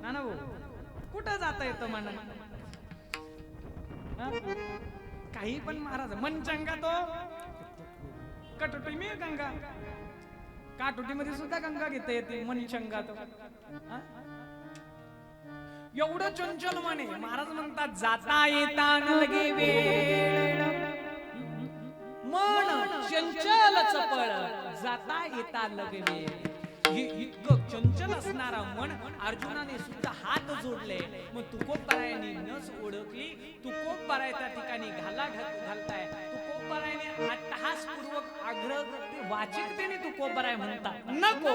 ना भाऊ कुठं जाता येतं मनाने. काही पण महाराज मन चंगा तो कटोटी मी गंगा काटोटीमध्ये सुद्धा गंगा घेता येते. मन चंगा तो एवढं चंचल मने. महाराज म्हणतात जाता येता न लगे वेळ मन चंचल चपळ जाता येता लगे वेळ. हे इतकं चंचल असणारा मन अर्जुनाने सुद्धा हात जोडले. मग तुकोबारायाने नस ओळखली. तुकोबाराय त्या ठिकाणी घालताय. तुकोबारायाने अट्टहासपूर्वक आग्रह वाचिकतेने तुकोबाराय म्हणतात नको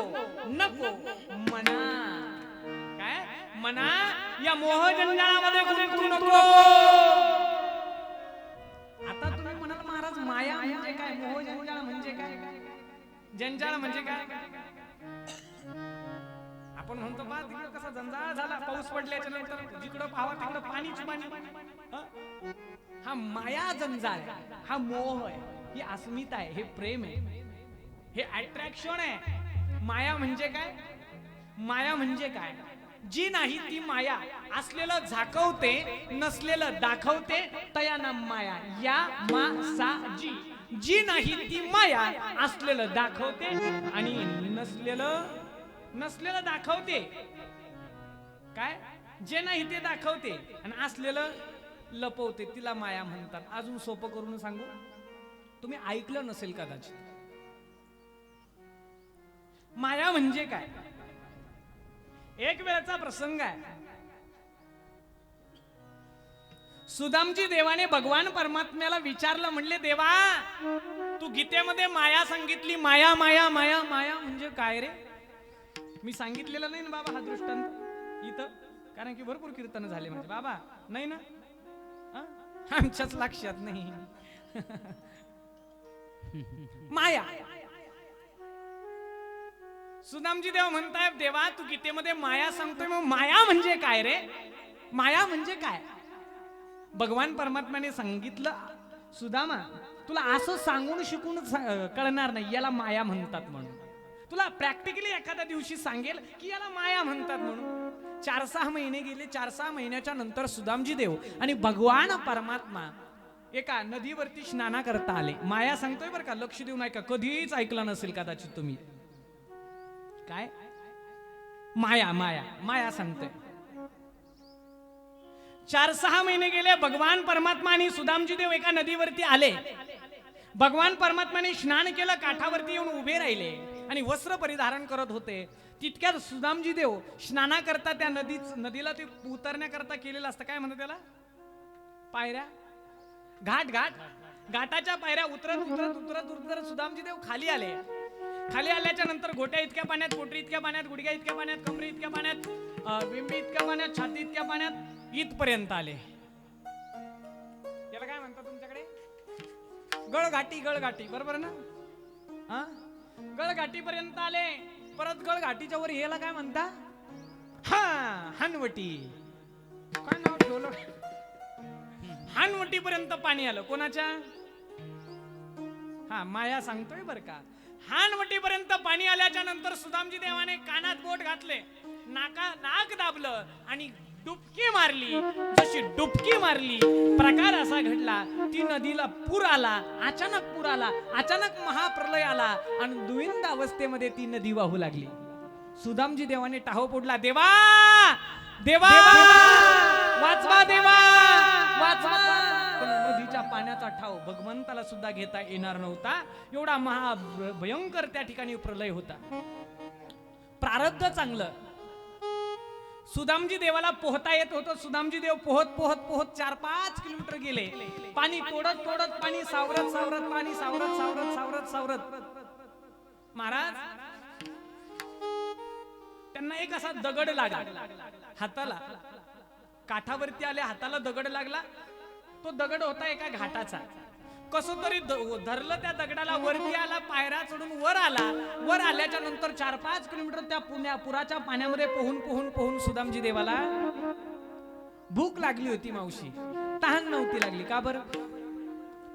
मना काय मना या मोहजंजाळामध्ये गुंतू नको. आता तुम्ही म्हणाल महाराज माया म्हणजे काय मोहजंजाळ म्हणजे काय जंजाळ म्हणजे काय. आपण म्हणतो बा तिकडं कसा जंजाळ झाला पाऊस पडल्याच्या नंतर जिकडं पाहावा तिकडं पाणीच पाणी. हा माया जंजाळ हा मोह आहे. ही अस्मिता आहे, हे प्रेम आहे, हे अट्रॅक्शन आहे. माया म्हणजे काय? माया म्हणजे काय? जी नाही ती माया. असलेलं झाकवते, नसलेलं दाखवते, तया नाम माया. या मा सा जी. जी नाही ती माया, असलेलं दाखवते आणि नसलेलं दाखवते. काय? जे नाही ते दाखवते आणि असलेलं लपवते, तिला माया म्हणतात. अजून सोपं करून सांगू, तुम्ही ऐकलं नसेल कदाचित. माया म्हणजे काय? एक वेळचा प्रसंग आहे. सुदामजी देवाने भगवान परमात्म्याला विचारलं, म्हणले देवा तू गीतेमध्ये माया सांगितली, माया माया माया माया म्हणजे काय रे? मी सांगितलेलं नाही ना बाबा हा दृष्टांत इथं, कारण की भरपूर कीर्तन झाले म्हणजे. बाबा नाही ना, आमच्याच लक्षात नाही. माया. सुदामजी देव म्हणताय देवा तू गीतेमध्ये माया सांगतोय, मग माया म्हणजे काय रे? माया म्हणजे काय? भगवान परमात्म्याने सांगितलं, सुदामा तुला असं सांगून शिकून कळणार नाही याला माया म्हणतात म्हणून. तुला प्रॅक्टिकली एखाद्या दिवशी सांगेल की याला माया म्हणतात म्हणून. 4-6 महिने गेले. 4-6 महिन्याच्या नंतर सुदामजी देव आणि भगवान परमात्मा एका नदीवरती स्नाना करता आले. माया सांगतोय बरं का, लक्ष देऊन ऐका, कधीच ऐकलं नसेल कदाचित तुम्ही. काय? माया माया माया सांगतोय. 4-6 महिने गेले. भगवान परमात्मा आणि सुदामजी देव एका नदीवरती आले. भगवान परमात्माने स्नान केलं, काठावरती येऊन उभे राहिले आणि वस्त्र परिधारण करत होते. तितक्यात सुदामजी देव स्नाना करता त्या नदीला ते उतरण्याकरता केलेलं असतं, काय म्हणतात त्याला, पायऱ्या, घाटाच्या पायऱ्या उतरत सुदामजी देव खाली आले. खाली आल्याच्या नंतर गोट्या इतक्या पाण्यात, पोटरी इतक्या पाण्यात, गुडघ्या इतक्या पाण्यात, कमरी इतक्या पाण्यात, बिंबी इतक्या पाण्यात, छाती इतक्या पाण्यात, इथपर्यंत आले. याला काय म्हणतात तुमच्याकडे? गळघाटी बरोबर ना? गळघाटी पर्यंत आले. परत गळघाटीच्या वर याला काय म्हणता? हनवटी. काय नाव ठेवलं? हनवटी पर्यंत पाणी आलं. कोणाच्या? माया सांगतोय बर का. हानवटी पर्यंत पाणी आल्याच्या नंतर सुदामजी देवाने कानात बोट घातले, नाक दाबलं आणि डुबकी मारली. जशी डुबकी मारली, प्रकार असा घडला, ती नदीला पूर आला. अचानक महाप्रलय आला आणि दुविंद अवस्थेमध्ये ती नदी वाहू लागली. सुदामजी देवाने टाहो फोडला, देवा देवा वाचवा, देवा वाचवा. पण नदीच्या पाण्याचा ठाव भगवंताला सुद्धा घेता येणार नव्हता. एवढा भयंकर त्या ठिकाणी प्रलय होता. प्रारब्ध चांगलं. सुदामजी देवाला पोहता येत होतं. सुदामजी देव पोहत 4-5 किलोमीटर गेले. पाणी तोडत पाणी सावरत पाणी सावरत महाराज त्यांना एक असा दगड लागला हाताला. काठावरती आले, हाताला दगड लागला. तो दगड होता एका घाटाचा. कसं तरी धरलं त्या दगडाला, वरती आला, पायऱ्या चढून वर आला. वर आल्याच्या नंतर 4-5 किलोमीटर त्या पुराच्या पाण्यामध्ये पोहून सुदामजी देवाला भूक लागली होती. मावशी तहान नव्हती लागली. का बरं?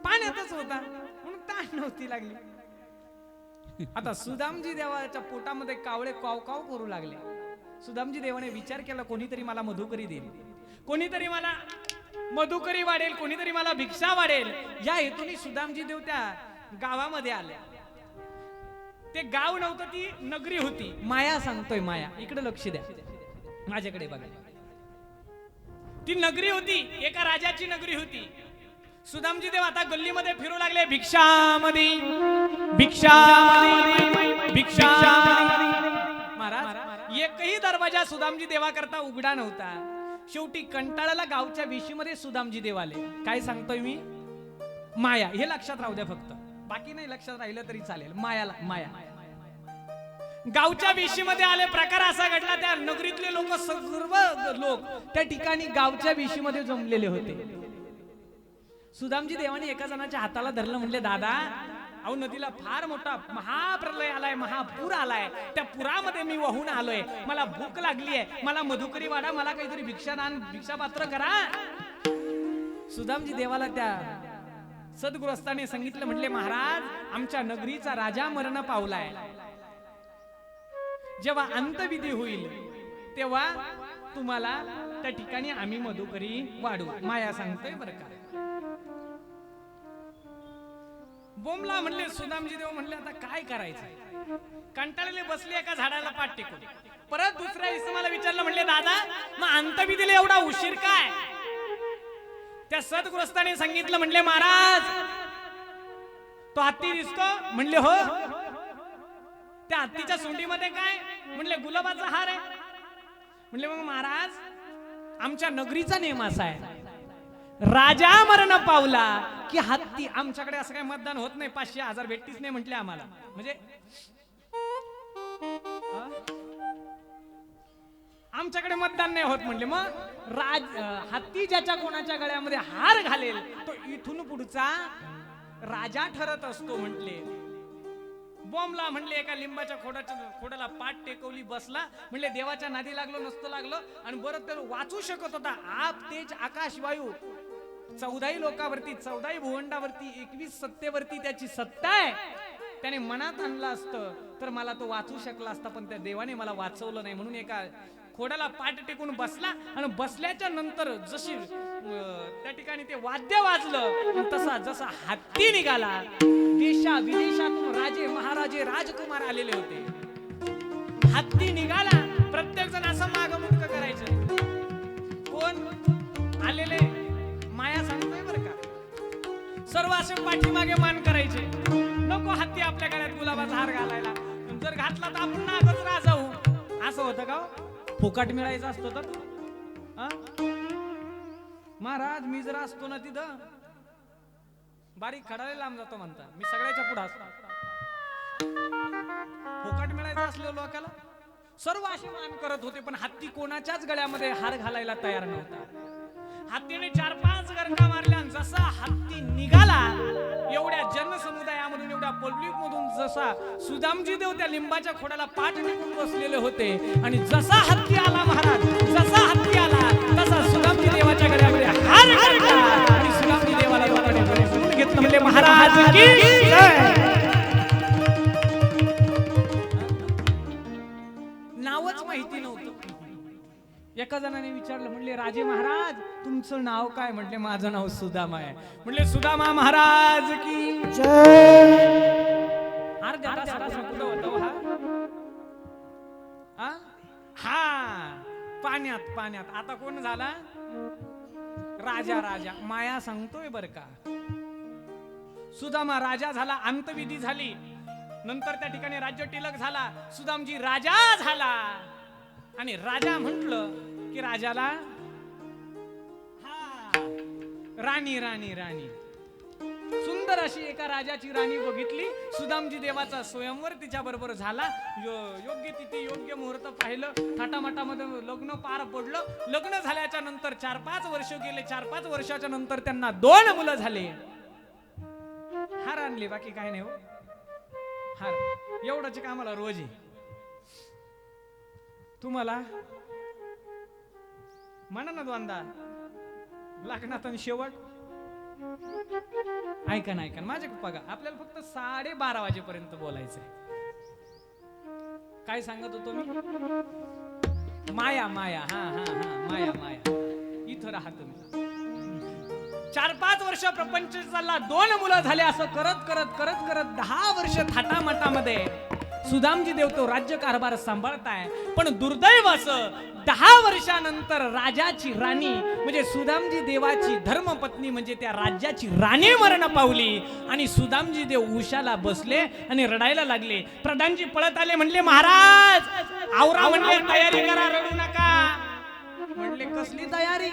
पाण्यातच होता म्हणून तहान नव्हती लागली. आता सुदामजी देवाच्या पोटामध्ये कावळे काव काव करू लागले. सुदामजी देवाने विचार केला, कोणीतरी मला मधुकरी देईल, कोणीतरी मला मधुकरी वाढेल, कोणीतरी मला भिक्षा वाढेल. या हेतूने सुदामजी देव त्या गावामध्ये आले. ते गाव नव्हतं, ती नगरी होती. माया सांगतोय, माया. इकडे लक्ष द्या, माझ्याकडे बघा. ती नगरी होती, एका राजाची नगरी होती. सुदामजी देव आता गल्लीमध्ये फिरू लागले, भिक्षामध्ये महाराज एकही दरवाजा सुदामजी देवा करता उघडा नव्हता. शेवटी कंटाळाला गावच्या वेशीमध्ये सुदामजी देव आले. काय सांगतोय मी? माया. हे लक्षात राहू द्या फक्त, बाकी नाही लक्षात राहिलं तरी चालेल. माया गावच्या वेशीमध्ये आले. प्रकार असा घडला, त्या नगरीतले लोक, सर्व लोक त्या ठिकाणी गावच्या वेशीमध्ये जमलेले होते. सुदामजी देवाने एका जणाच्या हाताला धरलं, म्हणले, दादा अहो नदीला फार मोठा महाप्रलय आलाय, महापूर आलाय. त्या पुरामध्ये मी वाहून आलोय. मला भूक लागली आहे, मला मधुकरी वाढा, मला काहीतरी भिक्षा पात्र करा. सुदामजी देवाला त्या सद्गृहस्थाने सांगितलं, म्हणले महाराज आमच्या नगरीचा राजा मरण पावलाय. जेव्हा अंतविधी होईल तेव्हा तुम्हाला त्या ठिकाणी आम्ही मधुकरी वाढू. माया सांगतोय बरं का. बोमला म्हणले सुदामजी देव म्हणले आता काय करायचं. कंटाळले बसले एका झाडाला पाठ टेकून. परत दुसऱ्या इसमाला विचारलं, म्हणले दादा मग अंतविधीला एवढा उशीर काय. त्या सद्गृहस्थाने सांगितलं, म्हणले महाराज तो हत्ती दिसतो. म्हणले हो. त्या हत्तीच्या सोंडीमध्ये काय. म्हणले गुलाबाचा हार आहे. म्हणले मग महाराज आमच्या नगरीचा नियम असा आहे, राजा मरण पावला की हत्ती. आमच्याकडे असं काही मतदान होत नाही, 500-1000 भेटतीच नाही म्हटले आम्हाला. म्हणजे आमच्याकडे मतदान नाही होत म्हणले. मग हत्ती ज्याच्या कोणाच्या गळ्यामध्ये हार घालेल तो इथून पुढचा राजा ठरत असतो म्हटले. बॉम्बला म्हणले एका लिंबाच्या खोडाला पाठ टेकवली, बसला. म्हणले देवाच्या नादी लागलो नसतो लागलो. आणि बरं तर वाचू शकत होता. आप तेज आकाश वायू 14 लोकावरती, 14 भुवंडावरती, 21 सत्तेवरती त्याची सत्ता आहे. त्याने मनात आणलं असतं तर मला तो वाचू शकला असता, पण त्या देवाने मला वाचवलं नाही. म्हणून एका खोडाला पाठ टेकून बसला. आणि बसल्याच्या नंतर जशी त्या ठिकाणी ते वाद्य वाजलं, तसा जसा हत्ती निघाला. देशा विदेशातून राजे महाराजे राजकुमार आलेले होते. हत्ती निघाला. प्रत्येक जण असं माग मुंडक करायचं. कोण आलेले माया सांगतोय बरं का. सर्व असे पाठीमागे मान करायचे. नको हत्ती आपल्या गळ्यात गुलाबाचा हार घालायला. जर घातला तर आपण नागच राजाऊ. असं होतं का. फुकट मिळायचं असतो तर महाराज मी जर असतो ना तिथं बारीक खडाले लांब जातो म्हणता. मी सगळ्याच्या पुढे असतो. फुकट मिळायचं असलं लोकाला सर्व असे मान करत होते. पण हत्ती कोणाच्याच गळ्यामध्ये हार घालायला तयार नव्हता. हत्तीने 4-5 गरका मारल्या. जसा हत्ती निघाला, एवढ्या जनसमुदायामधून एवढ्या पब्लिक मधून जसा सुदामजी देव त्या लिंबाच्या खोडाला पाठ टेकून बसलेले होते. आणि जसा हत्ती आला महाराज, जसा हत्ती आला तसा सुदामजी देवाच्या गळ्यामध्ये हार घातला. आणि सुदामजी देवाला घेतलं. म्हणजे महाराज की जय. नावच माहिती नव्हतं. एका जणाने विचारलं, म्हणले राजे महाराज तुमचं नाव काय. म्हटले माझं नाव सुदामा आहे. म्हणले सुदामा महाराज की जय. अर्ध्या तासाला कुठं होतो हा. हा पाण्यात पाण्यात. आता कोण झाला राजा. राजा माया सांगतोय बर का. सुदामा राजा झाला. अंतविधी झाली. नंतर त्या ठिकाणी राज्य टिलक झाला. सुदामजी राजा झाला. आणि राजा म्हटलं की राजाला राणी राणी राणी. सुंदर अशी एका राजाची राणी बघितली. सुदामजी देवाचा स्वयंवर तिच्या बरोबर झाला. योग्य तिथे योग्य मुहूर्त पाहिलं. थाटामाटामध्ये लग्न पार पडलं. लग्न झाल्याच्या नंतर 4-5 वर्ष गेले. 4-5 वर्षाच्या नंतर त्यांना 2 मुलं झाले. हार आणले, बाकी काय नाही हो. हार एवढंच कामाला रोज आहे. तुम्हाला म्हणा ना दोनदा लग्नात आणि शेवट. ऐका ना ऐका माझे बघा. आपल्याला फक्त 12:30 वाजेपर्यंत बोलायचंय. काय सांगत होतो मी. माया माया. हा हा हा माया माया. इथं राहा तुम्ही. 4-5 वर्ष प्रपंच चालला. 2 मुलं झाले. असं करत करत करत करत 10 वर्ष थाटामाटामध्ये सुदामजी देव तो राज्य कारभार सांभाळताय. पण दुर्दैव असं 10 वर्षानंतर राजाची राणी म्हणजे सुदामजी देवाची धर्मपत्नी म्हणजे त्या राज्याची राणी मरण पावली. आणि सुदामजी देव उशाला बसले आणि रडायला लागले. प्रधानजी पळत आले. म्हणले महाराज आवरा. म्हणले तयारी करा, रडू नका. म्हणले कसली तयारी.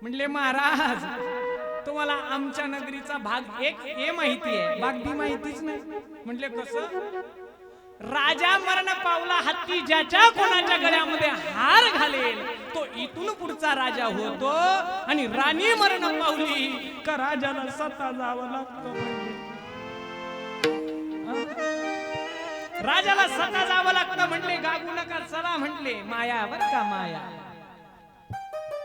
म्हणले महाराज तुम्हाला आमच्या नगरीचा भाग 1 हे माहिती आहे, भाग B माहितीच नाही. म्हणले कसं. राजा मरण पावला. हत्ती ज्याच्या कोणाच्या गळ्यामध्ये हार घालेल तो इथून पुढचा राजा होतो. आणि राणी मरण पावली का राजाला स्वतः जावं लागतं. राजाला स्वतः जावं लागतं. म्हणले गागू नका चला. म्हणले माया बर का माया.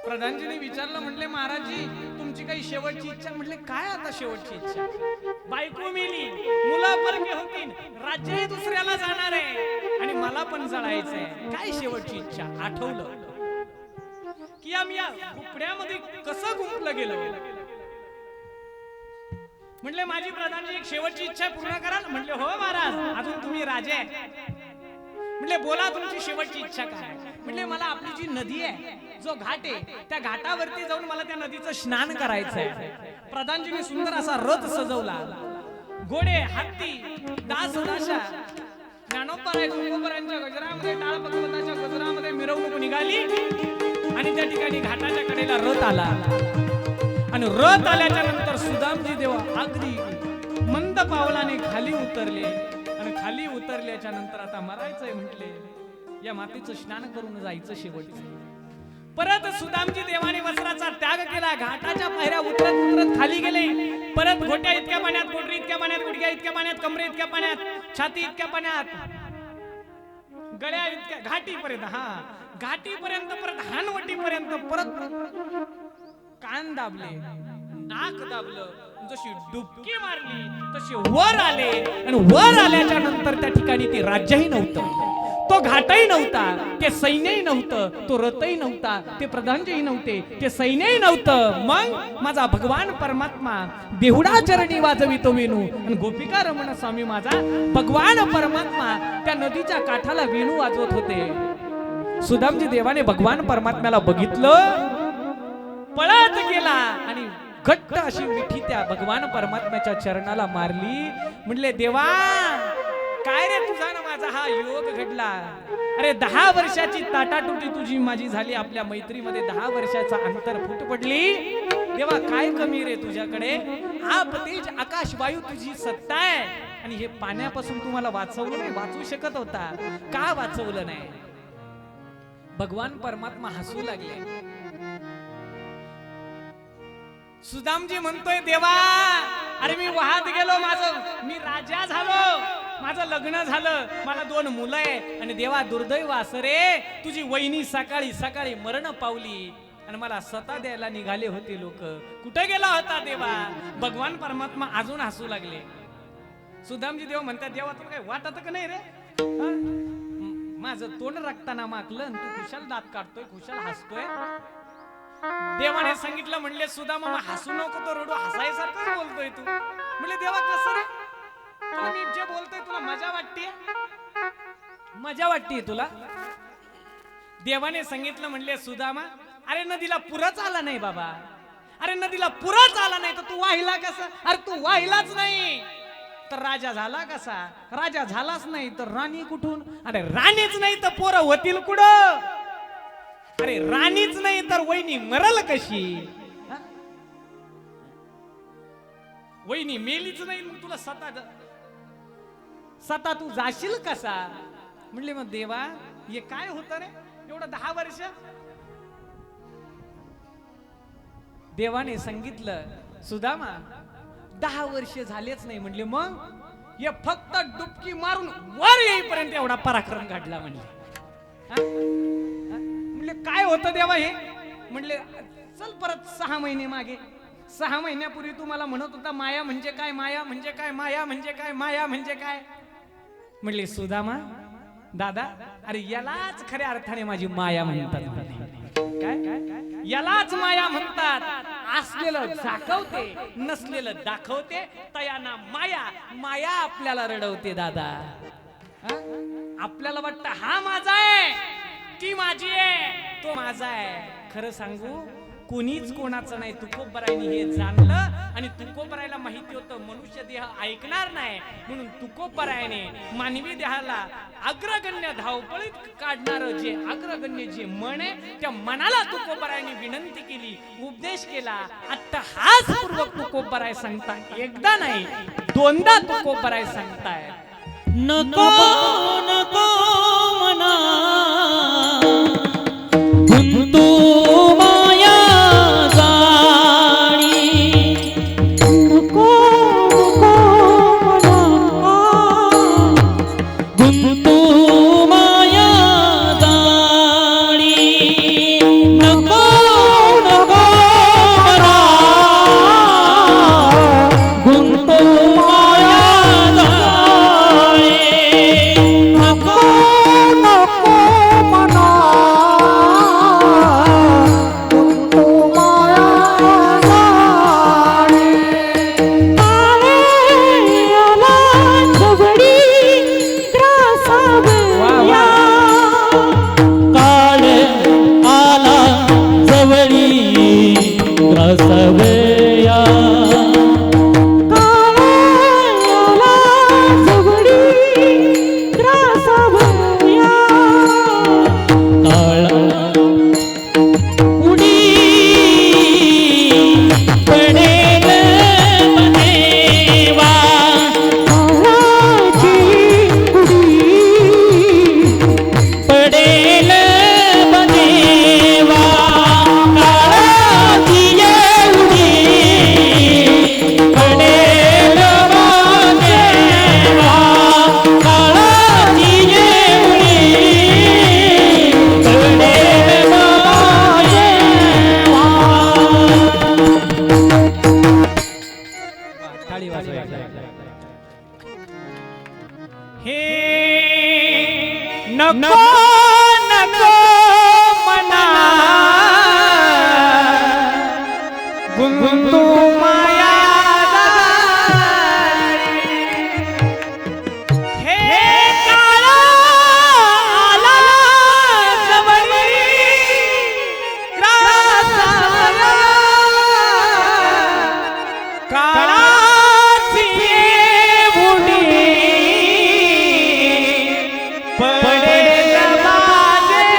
प्रधानजीने विचारलं, म्हणले महाराजजी तुमची काही शेवटची इच्छा? म्हणले काय आता शेवटची इच्छा? बायको मेली, मुलं परके होतील, राज्यही दुसऱ्याला जाणार आहे आणि मला पण जळायचंय, काय शेवटची इच्छा? आठवलं की आम्ही या कुपड्यामध्ये कसं गुंपलं गेलं. म्हणले माझी प्रधानजी एक शेवटची इच्छा पूर्ण कराल? म्हणले हो महाराज, अजून तुम्ही राजे आहे. म्हणले बोला तुमची शेवटची इच्छा काय? म्हणले मला आपली जी नदी आहे, जो घाट आहे, त्या घाटावरती जाऊन मला त्या नदीचं स्नान करायचं आहे. प्रधानजीने सुंदर असा रथ सजवला, घोडे, हत्ती, दास दाशा, ज्ञानोबराय तुकोबरायांच्या गजरामध्ये, टाळपत्रताच्या गजरामध्ये मिरवणूक निघाली आणि त्या ठिकाणी घाटाच्या कडेला रथ आला. आणि रथ आल्याच्या नंतर सुदामजी देवा अगदी मंद पावलाने खाली उतरले आणि खाली उतरल्याच्या नंतर आता मरायचंय म्हटले, या मातीचं स्नान करून जायचं शेवटचं. परत सुदामजी देवाने वस्त्राचा त्याग केला, घाटाच्या पायऱ्या उतरत उतरत खाली गेले. परत घोट्या इतक्या पाण्यात, कोटरी इतक्या पाण्यात, गुडघ्या इतक्या पाण्यात, कमरे इतक्या पाण्यात, छाती इतक्या पाण्यात, गळ्या इतक्या, घाटीपर्यंत, घाटीपर्यंत, परत हानवटीपर्यंत, परत कान दाबले, नाक दाबलं, जशी डुबकी मारली तशी वर आले. आणि वर आल्याच्या नंतर त्या ठिकाणी ते राज्यही नव्हतं, तो घाटही नव्हता, ते सैन्यही नव्हतं, तो रथही नव्हता, ते प्रधानजीही नव्हते, ते सैन्यही नव्हतं. मग माझा भगवान परमात्मा देहुडा चरणी वाजवितो वेणू, आणि गोपिका रमण स्वामी माझा भगवान परमात्मा त्या नदीच्या काठाला वेणू वाजवत होते. सुदामजी देवाने भगवान परमात्म्याला बघितलं, पळत गेला आणि घट्ट अशी मिठी त्या भगवान परमात्म्याच्या चरणाला मारली. म्हणले देवा काय रे तुझा ना माझा हा योग घडला. अरे 10 वर्षाची ताटाटुटी तुझी माझी झाली, आपल्या मैत्रीमध्ये 10 वर्षाचा अंतर फूट पडली. देवा काय कमी रे तुझ्याकडे, आप तेज आकाश वायू तुझी सत्ता आहे, आणि हे पाण्यापासून तुम्हाला वाचवलं नाही, वाचवू शकत होता, का वाचवलं नाही? भगवान परमात्मा हसू लागले. सुदामजी म्हणतोय देवा अरे मी वाहत गेलो, मी राजा झालो, माझं लग्न झालं, मला 2 मुलं आहे, आणि देवा दुर्दैव असं रे तुझी वहिनी सकाळी सकाळी मरण पावली आणि मला सता द्यायला निघाले होते लोक, कुठे गेला होता देवा? भगवान परमात्मा अजून हसू लागले. सुदामजी देव म्हणतात देवा तुला काय वाटत का नाही रे? माझं तोंड रक्ताना माकलं, तू खुशाल दात काढतोय, खुशाल हसतोय. देवाने सांगितलं, म्हणले सुदामा मग हसू नको, तो रडू, हसायसारखं बोलतोय तू. म्हणले देवा कसं रे, तुला मी जे बोलतोय तुला मजा वाटते? मजा वाटते तुला? देवाने सांगितलं, म्हणले सुदामा अरे नदीला पुरच आला नाही बाबा, अरे नदीला पुरच आला नाही तर तू वाहिला कसा? अरे तू वाहिलाच नाही तर राजा झाला कसा? राजा झालाच नाही तर राणी कुठून? अरे राणीच नाही तर पोरं होतील कुठं? अरे राणीच नाही तर वहिनी मरल कशी? वहिनी मेलीच नाही मग तुला सता तू जाशील कसा? म्हणले मग देवा हे काय होतं रे एवढं 10 वर्ष? देवाने सांगितलं सुदामा 10 वर्ष झालेच नाही. म्हणले मग हे फक्त डुबकी मारून वर येईपर्यंत एवढा पराक्रम घडला. म्हणले काय होतं देवा हे? म्हणले चल परत 6 महिने मागे. 6 महिन्यापूर्वी तुम्हाला म्हणत होता माया म्हणजे काय, माया म्हणजे काय, माया म्हणजे काय, माया म्हणजे काय? म्हणले सुदामा दादा अरे यालाच खऱ्या अर्थाने माझी माया म्हणतात. काय यालाच माया म्हणतात. असलेलं दाखवते, नसलेलं दाखवते, तयाना माया. माया आपल्याला रडवते दादा. आपल्याला वाटतं हा माझा आहे, ती माझी आहे, तो माझा आहे. खरं सांगू कोणीच कोणाचं नाही. तुकोबरायांनी हे जाणलं आणि तुकोबरायला माहिती होतं मनुष्य देह ऐकणार नाही, म्हणून तुकोबरायाने मानवी देहाला अग्रगण्य धावपळीत काढणार जे अग्रगण्य जे मन आहे त्या मनाला तुकोबरायांनी विनंती केली, उपदेश केला. आता हाच पूर्वक तुकोबराय सांगता एकदा नाही 2दा तुकोबराय सांगताय. नको नको मना नको टाळी वाजवा एकदा. हे नको नको मना गुंतू माया हे काळा आला जवळी ग्रासाला काळाची बुडी पडेल माझेवा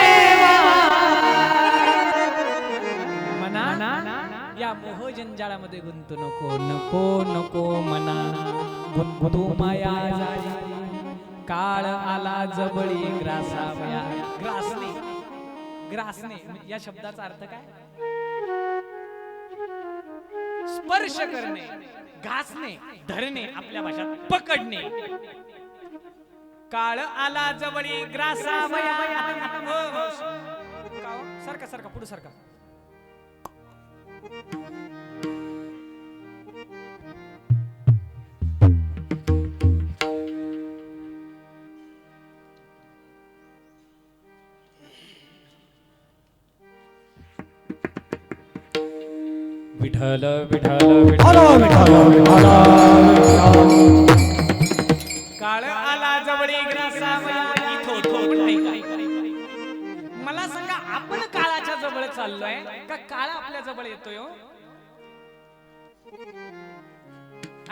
मना या मोह जंजाळामध्ये गुंतू नको नको नको मना गुंतू माया जाळी काळ आला जबळी ग्रासावया. ग्रासने ग्रासने या शब्दाचा अर्थ काय? स्पर्श करणे, घासणे, धरणे, आपल्या भाषात पकडणे. काळ आला जवळी ग्रासावया. हो, हो. सरका सरका पुढे सरका. विठ्ठल विठ्ठल हलो विठ्ठल विठ्ठल काळ आला जवळी ग्रासावया. इथं पण नाही काय. मला सांगा, आपण काळाच्या जवळ चाललोय का काळ आपल्या जवळ येतोय? हो,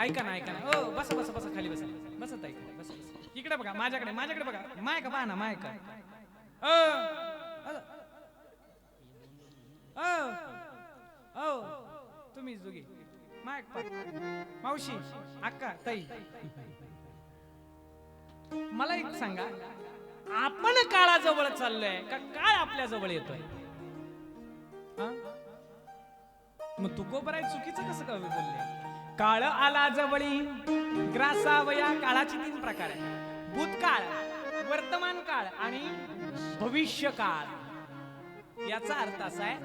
ऐका ना ऐका ना. ओ बसा बसा बसा खाली बसा. बसत ऐका बसा. इकडे बघा, माझ्याकडे माझ्याकडे बघा. माय का पहा ना माय का. तुम्ही जुगी माय मावशी अक्का ताई, मला एक सांगा, आपण काळाजवळ चाललोय का काळ आपल्या जवळ येतोय? मग तू कोबराय चुकीचं कसं काय बोलले? काळ आला जवळी ग्रासावया. काळाचे 3 प्रकार आहेत: भूतकाळ, वर्तमान काळ आणि भविष्य काळ. याचा अर्थ असा आहे,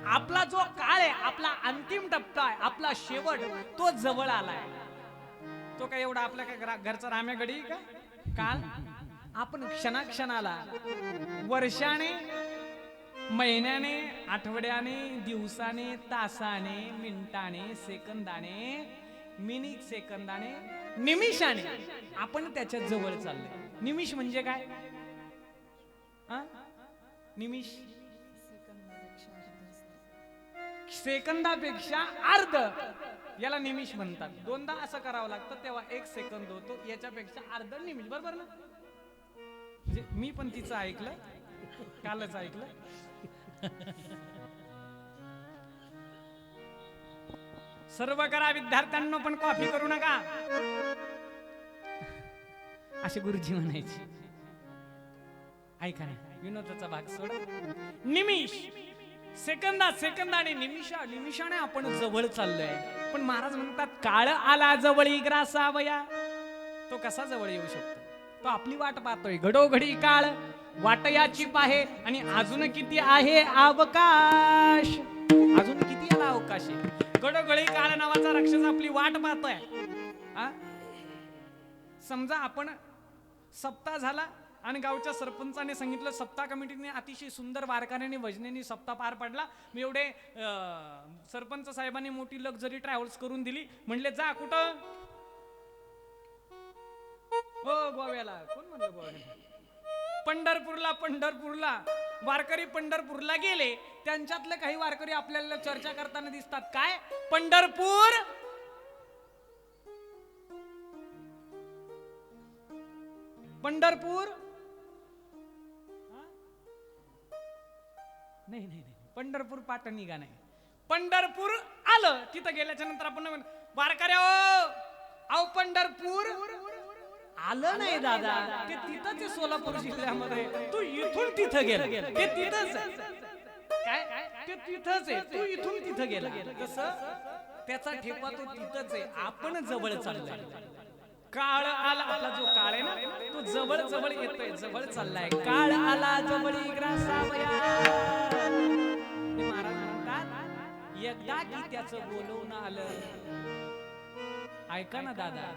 आपला जो काळ आहे, आपला अंतिम टप्पा आहे, आपला शेवट, तो जवळ आलाय. तो काय एवढा आपल्या काय घरचा राम्या गडी का काळ? आपण क्षणाक्षणाला, वर्षाने, महिन्याने, आठवड्याने, दिवसाने, तासाने, मिनिटाने, सेकंदाने, मिनिट सेकंदाने, निमिषाने आपण त्याच्या जवळ चाललोय. निमिष म्हणजे काय? निमिष सेकंदापेक्षा अर्ध, याला निमिष म्हणतात. 2दा असं करावं लागतं तेव्हा 1 सेकंद होतो. याच्यापेक्षा अर्ध निमिष. बरोबर ना? मी पण तिचं ऐकलं, कालच ऐकलं. सर्व करा विद्यार्थ्यांना, पण कॉपी करू नका असे गुरुजी म्हणायचे. ऐका ना, विनोदाचा भाग सोडा. निमिष, सेकंदाने, निमिषाने आपण जवळ चाललोय. पण महाराज म्हणतात, काळ आला जवळी ग्रासावया. तो कसा जवळ येऊ शकतो? तो आपली वाट पाहतोय. घडोघडी काळ वाट याची पाहे, आणि अजून किती आहे अवकाश. अजून किती याला अवकाश आहे? घडोघडी काळ नावाचा राक्षस आपली वाट पाहतोय. समजा आपण सप्ताह झाला आणि गावच्या सरपंचाने सांगितलं, सप्ताह कमिटीने अतिशय सुंदर वारकऱ्याने भजनेने सप्ताह पार पडला. मी एवढे सरपंच साहेबांनी मोठी लक्झरी ट्रॅव्हल्स करून दिली. म्हणले जा कुठं? हो गोव्याला. कोण म्हणलं गोव्याला? पंढरपूरला. वारकरी पंढरपूरला गेले. त्यांच्यातले काही वारकरी आपल्याला चर्चा करताना दिसतात. काय पंढरपूर? नाही, पंढरपूर पाटण निघा नाही. पंढरपूर आलं. तिथं गेल्याच्या नंतर आपण वारकऱ्या अहो पंढरपूर आलं नाही दादा, ते तिथंच आहे सोलापूर जिल्ह्यामध्ये. तू इथून तिथं गेला, ते तिथंच काय ते तिथंच आहे. तू इथून तिथं गेला, तसं त्याचा ठेपा तो तिथंच आहे. आपण जवळ चाललोय. काळ आला, आपला जो काळ आहे ना, तो जवळ जवळ येतोय, जवळ चाललाय. काळ आला जवळी ग्रासावया. महाराज म्हणतात, एकदा की त्याचं बोलवून आलं. ऐका ना दादा,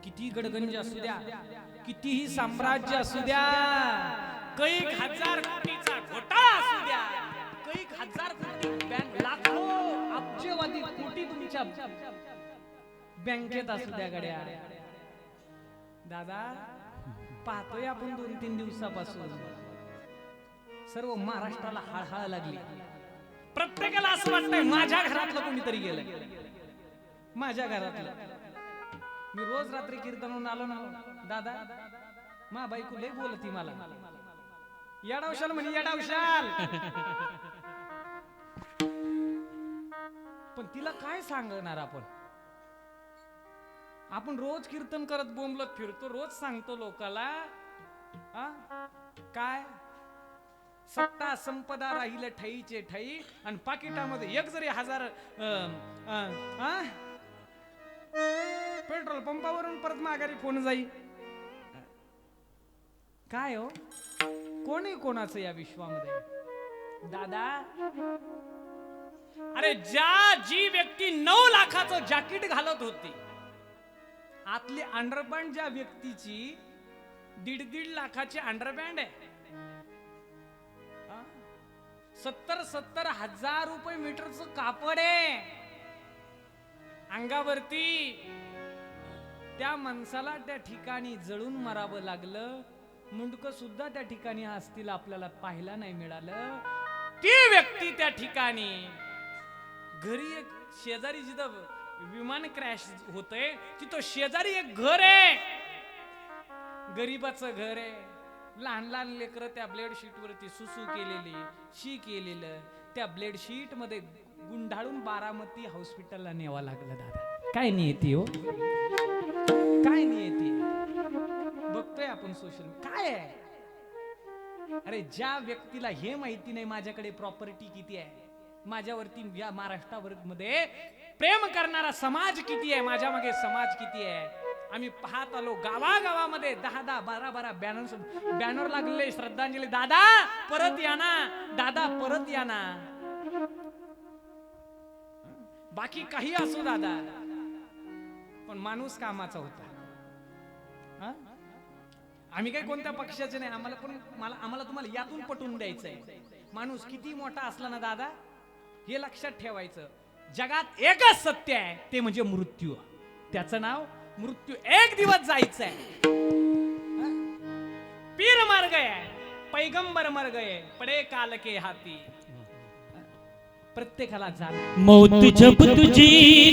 किती गडगंज असू द्या, कितीही साम्राज्य असू द्या, कैक हजार कोटीचा घोटाळा असू द्या, कैक हजार कोटी लाखो अब्जवादी कोटी तुमच्या बँकेत असू द्या गड्या, दादा पाहतोय आपण 2-3 दिवसापासून सर्व महाराष्ट्राला हळहळ लागली. प्रत्येकाला असं वाटतंय माझ्या घरातलं कोणीतरी गेलंय, माझ्या घरातलं. मी रोज रात्री कीर्तनून आलो ना दादा, मा बायको लय बोलती मला, येडावशाल म्हणे येडावशाल. पण तिला काय सांगणार आपण? आपण रोज कीर्तन करत बोंबलत फिरतो, रोज सांगतो लोकाला काय सत्ता संपदा राहील ठाईचे ठाई, आणि पाकिटामध्ये एक जरी 1000 पेट्रोल पंपावरून परत माघारी फोन जाई. काय हो, कोणी कोणाचं या विश्वामध्ये दादा? अरे जी व्यक्ती 9 लाखाचं जॅकेट घालत होती, आतली अंडरपॅन्ट ज्या व्यक्तीची 1.5 लाखाची अंडरपॅन्ट आहे, 70 हजार रुपये मीटरचं कापड आहे अंगावरती, त्या माणसाला त्या ठिकाणी जळून मरावं लागलं, मुंडकं सुद्धा त्या ठिकाणी असतील आपल्याला पाहायला नाही मिळालं. ती व्यक्ती त्या ठिकाणी घरी, एक शेजारी जिथं विमान क्रॅश होतंय तिथं शेजारी एक घर आहे, गरीबाचं घर आहे, लहान लहान लेकरं त्या ब्लेड शीट वरती सुसू केलेली, शी केलेलं, त्या ब्लेड शीट मध्ये गुंडाळून बारामती हॉस्पिटलला न्यावं लागलं. दादा काय नियती हो, काय नियती बघतोय आपण सोशल काय आहे. अरे ज्या व्यक्तीला हे माहिती नाही माझ्याकडे प्रॉपर्टी किती आहे, माझ्यावरती या महाराष्ट्रावर मध्ये प्रेम करणारा समाज किती आहे, माझ्या मागे समाज किती आहे, आम्ही पाहत आलो गावागावामध्ये 10-10, 12-12 बॅनर लागलेले, श्रद्धांजली, दादा परत या ना, दादा परत या ना. बाकी काही असो दादा, पण माणूस कामाचा होता. आम्ही काही कोणत्या पक्षाचे नाही, आम्हाला तुम्हाला यातून पटवून द्यायचंय, माणूस किती मोठा असला ना दादा, हे लक्षात ठेवायचं, जगात एकच सत्य आहे, ते म्हणजे मृत्यू. त्याचं नाव मृत्यू, एक दिवस जायचंय. पीर मर गए, पैगंबर मर गए, पडे काल के हाती. प्रत्येकाला जाणार. मौत जब तुझी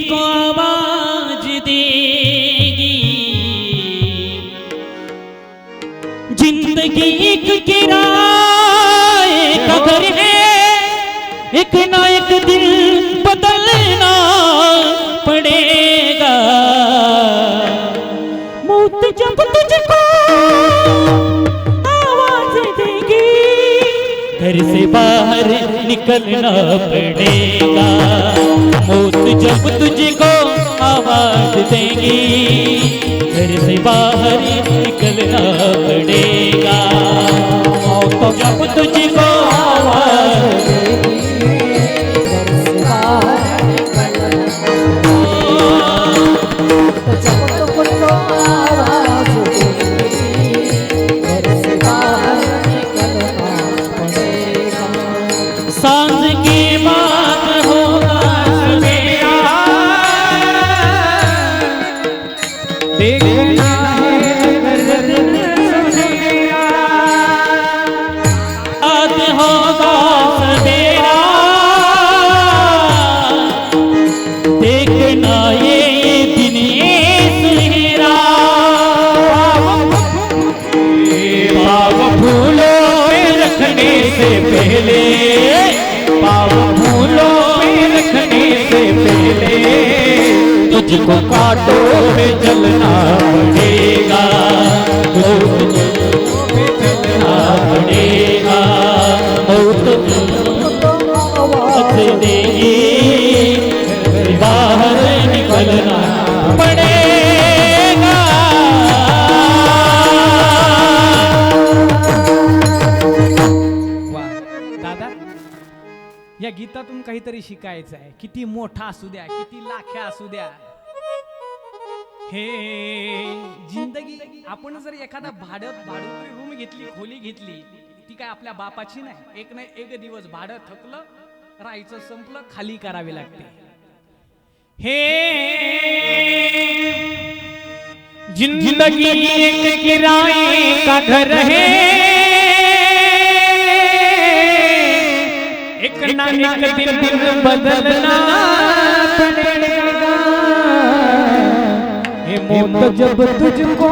को आवाज देगी, जिंदगी एक किराए का घर है, एक ना एक दिन बदलना पड़ेगा. मौत जब तुझको आवाज देगी, घर से बाहर निकलना पड़ेगा. मौत जब तुझको आवाज देगी, घर से बाहर निकलना पड़ेगा. मौत जब तुझको आवाज सांझ की बात होगा सवेरा, देखना आज होगा सवेरा, देखना ये दिन सुनहरा. पाव फूलों में रखने से पहले, पाव फूलों में रखने से पहले, तुझको कांटों पे चलना पड़ेगा. तुझको पे चलना पड़ेगा. मौत देगी, बाहर निकलना पड़ेगा. वा दादा, या गीतातून काहीतरी काहीतरी शिकायचं आहे, किती मोठा असू द्या, किती लाख्या असू द्या. हे जिंदगी आपण जर एखादा भाडोत्री रूम घेतली, खोली घेतली, ती काय आपल्या बापाची नाही. एक नाही एक दिवस भाडं थकलं, राहायचं संपलं, खाली करावे लागते. हे जिंदगी एक किराए का घर है, एक ना एक दिन बदलना पड़ेगा. ये मौत जब तुझको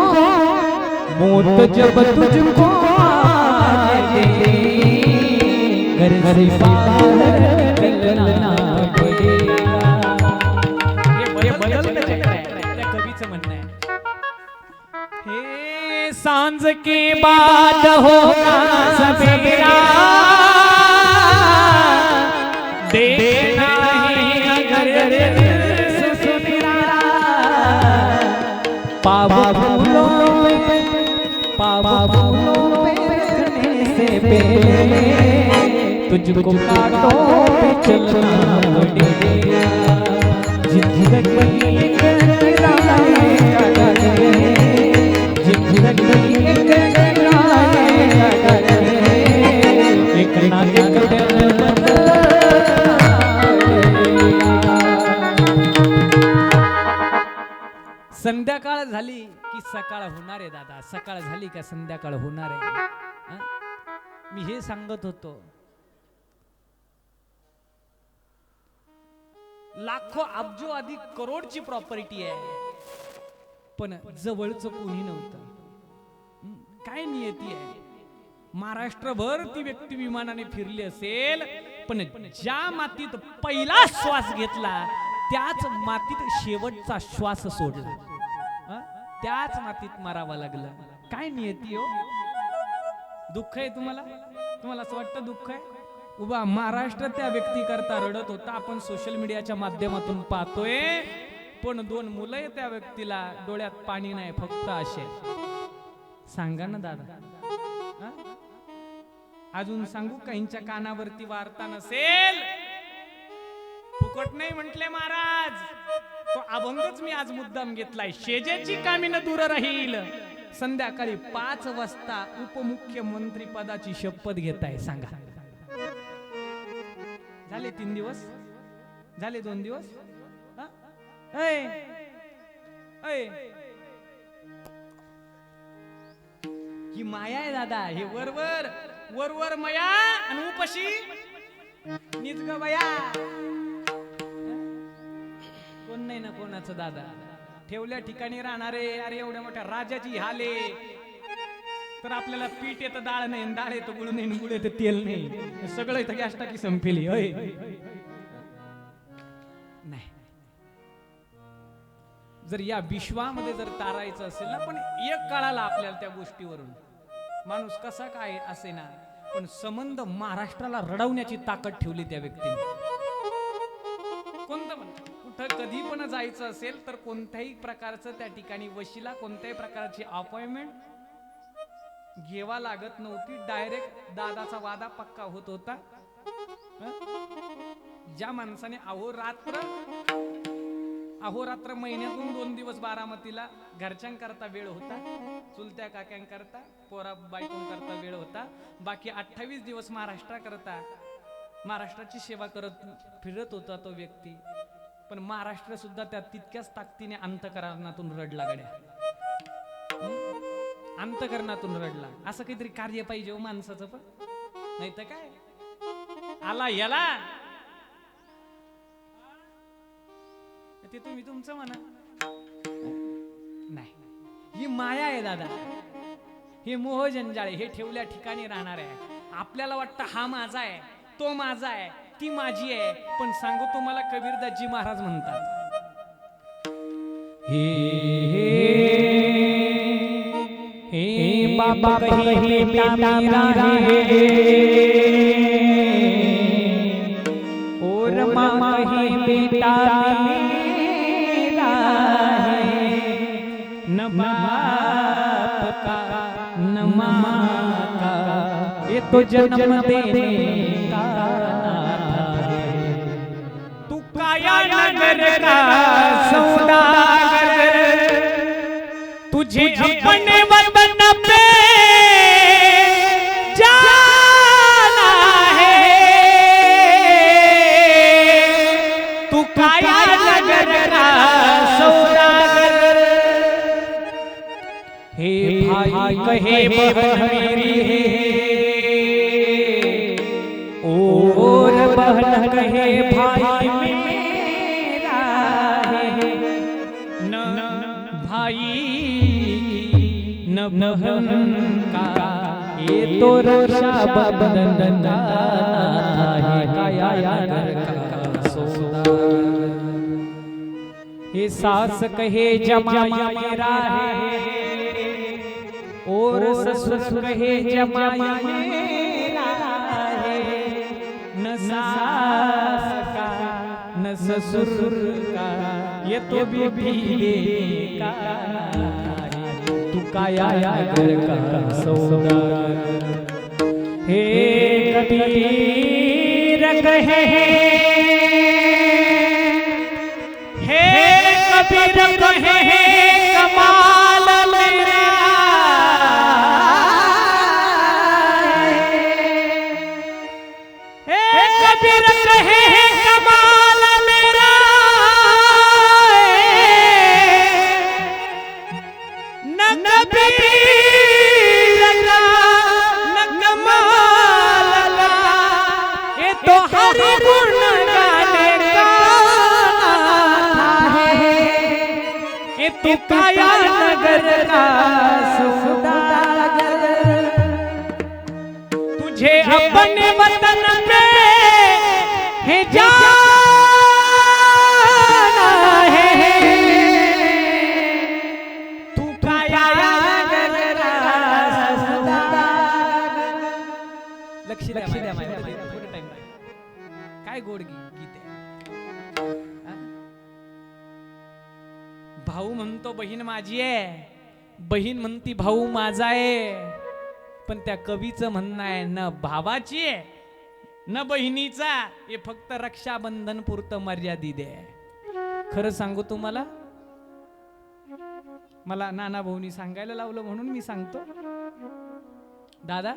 घर से बाहर निकलना पड़ेगा. हे बदलतं चक्र आहे, त्या कवीचं म्हणणं आहे. हे सांझ के बाद होगा सवेरा, देखना है अगर सवेरा. पाव फूलों पे रखने से पहले तुझको कांटों पे चलना पड़ेगा. जिंदगी एक किराए का घर है, जिंदगी एक किराए का घर है, एक ना एक दिन बदलना पड़ेगा. संध्याकाळ झाली की सकाळ होणार आहे दादा. सकाळ झाली का संध्याकाळ होणार आहे. हं? मी हे सांगत होतो. लाखो अब्जो अधिक करोडची प्रॉपर्टी आहे, पण जवळचं कोणी नव्हतं. हं? काय नियती आहे. महाराष्ट्रभर ती व्यक्ती विमानाने फिरली असेल, पण ज्या मातीत पहिला श्वास घेतला त्याच मातीत शेवटचा श्वास सोडला. त्याच मातीत मारावा लागला. काय नियती हो. दुःख आहे तुम्हाला असं वाटतं दुःख आहे. उभा महाराष्ट्र त्या व्यक्ती करता रडत होता. आपण सोशल मीडियाच्या माध्यमातून पाहतोय, पण 2 मुलं आहे त्या व्यक्तीला, डोळ्यात पाणी नाही, फक्त असे. सांगा ना दादा. अजून सांगू, काहींच्या कानावरती वार्ता नसेल. फुकट नाही म्हटले महाराज. तो अभंगच मी आज मुद्दाम घेतलाय. शेजेची कामीन दूर राहील. संध्याकाळी 5 वाजता उपमुख्यमंत्री पदाची शपथ घेताय. सांगा, झाले 3 दिवस, झाले 2 दिवस. ही माया आहे दादा. हे वर माया आणि उपशी निज ग बया. कोण नाही ना कोणाचं दादा. ठेवल्या ठिकाणी राहणारे. अरे एवढ्या मोठ्या राजाची हाले, तर आपल्याला पीठ येतं डाळ नाही, डाळ येतं गुळ नाही, गुळ येतं तेल नाही, सगळं इथं गॅस टाकी संपेली. नाही, जर या विश्वामध्ये जर तारायचं असेल ना, पण एक कळाला आपल्याला त्या गोष्टीवरून. माणूस कसा काय असे ना, पण संबंध महाराष्ट्राला रडवण्याची ताकद ठेवली त्या व्यक्तीने. कोणतं पण कुठं कधी पण जायचं असेल तर कोणत्याही प्रकारचं त्या ठिकाणी वशिला, कोणत्याही प्रकारची अपॉइंटमेंट घेवा लागत नव्हती. डायरेक्ट दादाचा वादा पक्का होत होता. ज्या माणसाने अहोरात्र महिन्यातून 2 दिवस बारामतीला घरच्यांकरता वेळ होता, चुलत्या काक्यांकरता, पोरा बायकोंकरता वेळ होता, बाकी 28 दिवस महाराष्ट्राकरता, महाराष्ट्राची सेवा करत फिरत होता तो व्यक्ती. पण महाराष्ट्र सुद्धा त्या तितक्याच ताकदीने अंतःकरणातून रडला. गड्या अंतःकरणातून रडला. असं काहीतरी कार्य पाहिजे हो माणसाचं. पण नाही तर काय आला याला ते तुम्ही तुमचं म्हणा. नाही, ही माया आहे दादा. हे मोह जंजाळे, हे ठेवल्या ठिकाणी राहणार आहे. आपल्याला वाटतं हा माझा आहे, तो माझा आहे, ती माझी आहे. पण सांगू तुम्हाला, कबीरदासजी महाराज म्हणतात, हे बाबा कहीं बेटा मेरा है, और माँ कहीं बेटा मेरा है, न बाप का न माँ का, ये तो जन्म देने का नाता है. अपने वतन पे जाना है, तू काया नगर का सौदागर। हे भाई कहे बहन मेरी और बहन कहे भाई मेरा है, न भाई न बहन का ये तो रक्षा बंधन का है, काया नगर का सौदागर। हे सास कहे जमाई मेरा है और ससुर कहे जमाई मेरा है, न सास का न ससुर का ये तो बीबी का है, तू काया नगर का सौदागर। हे कबीर कहे कबीर कहे कमाल मेरा, हे कबीर कहे कमाल मेरा, न कबीर का न कमाल का ये तो हरि गुण गाने का ये तू काया नगर का सौदागर। तुझे अपने वतन पे है जाना है, तू काया नगर का सौदागर। लक्ष द्या थोडं टाइम काय गोड गीत आहे। भाऊ म्हणतो बहीण माझी आहे, बहीण म्हणती भाऊ माझा आहे, पण त्या कवीचं म्हणणं आहे न भावाची आहे न बहिणीचा, हे फक्त रक्षाबंधन पुरतं मर्यादित आहे। खरं सांगू तुम्हाला, मला नाना भाऊनी सांगायला लावलं म्हणून मी सांगतो। दादा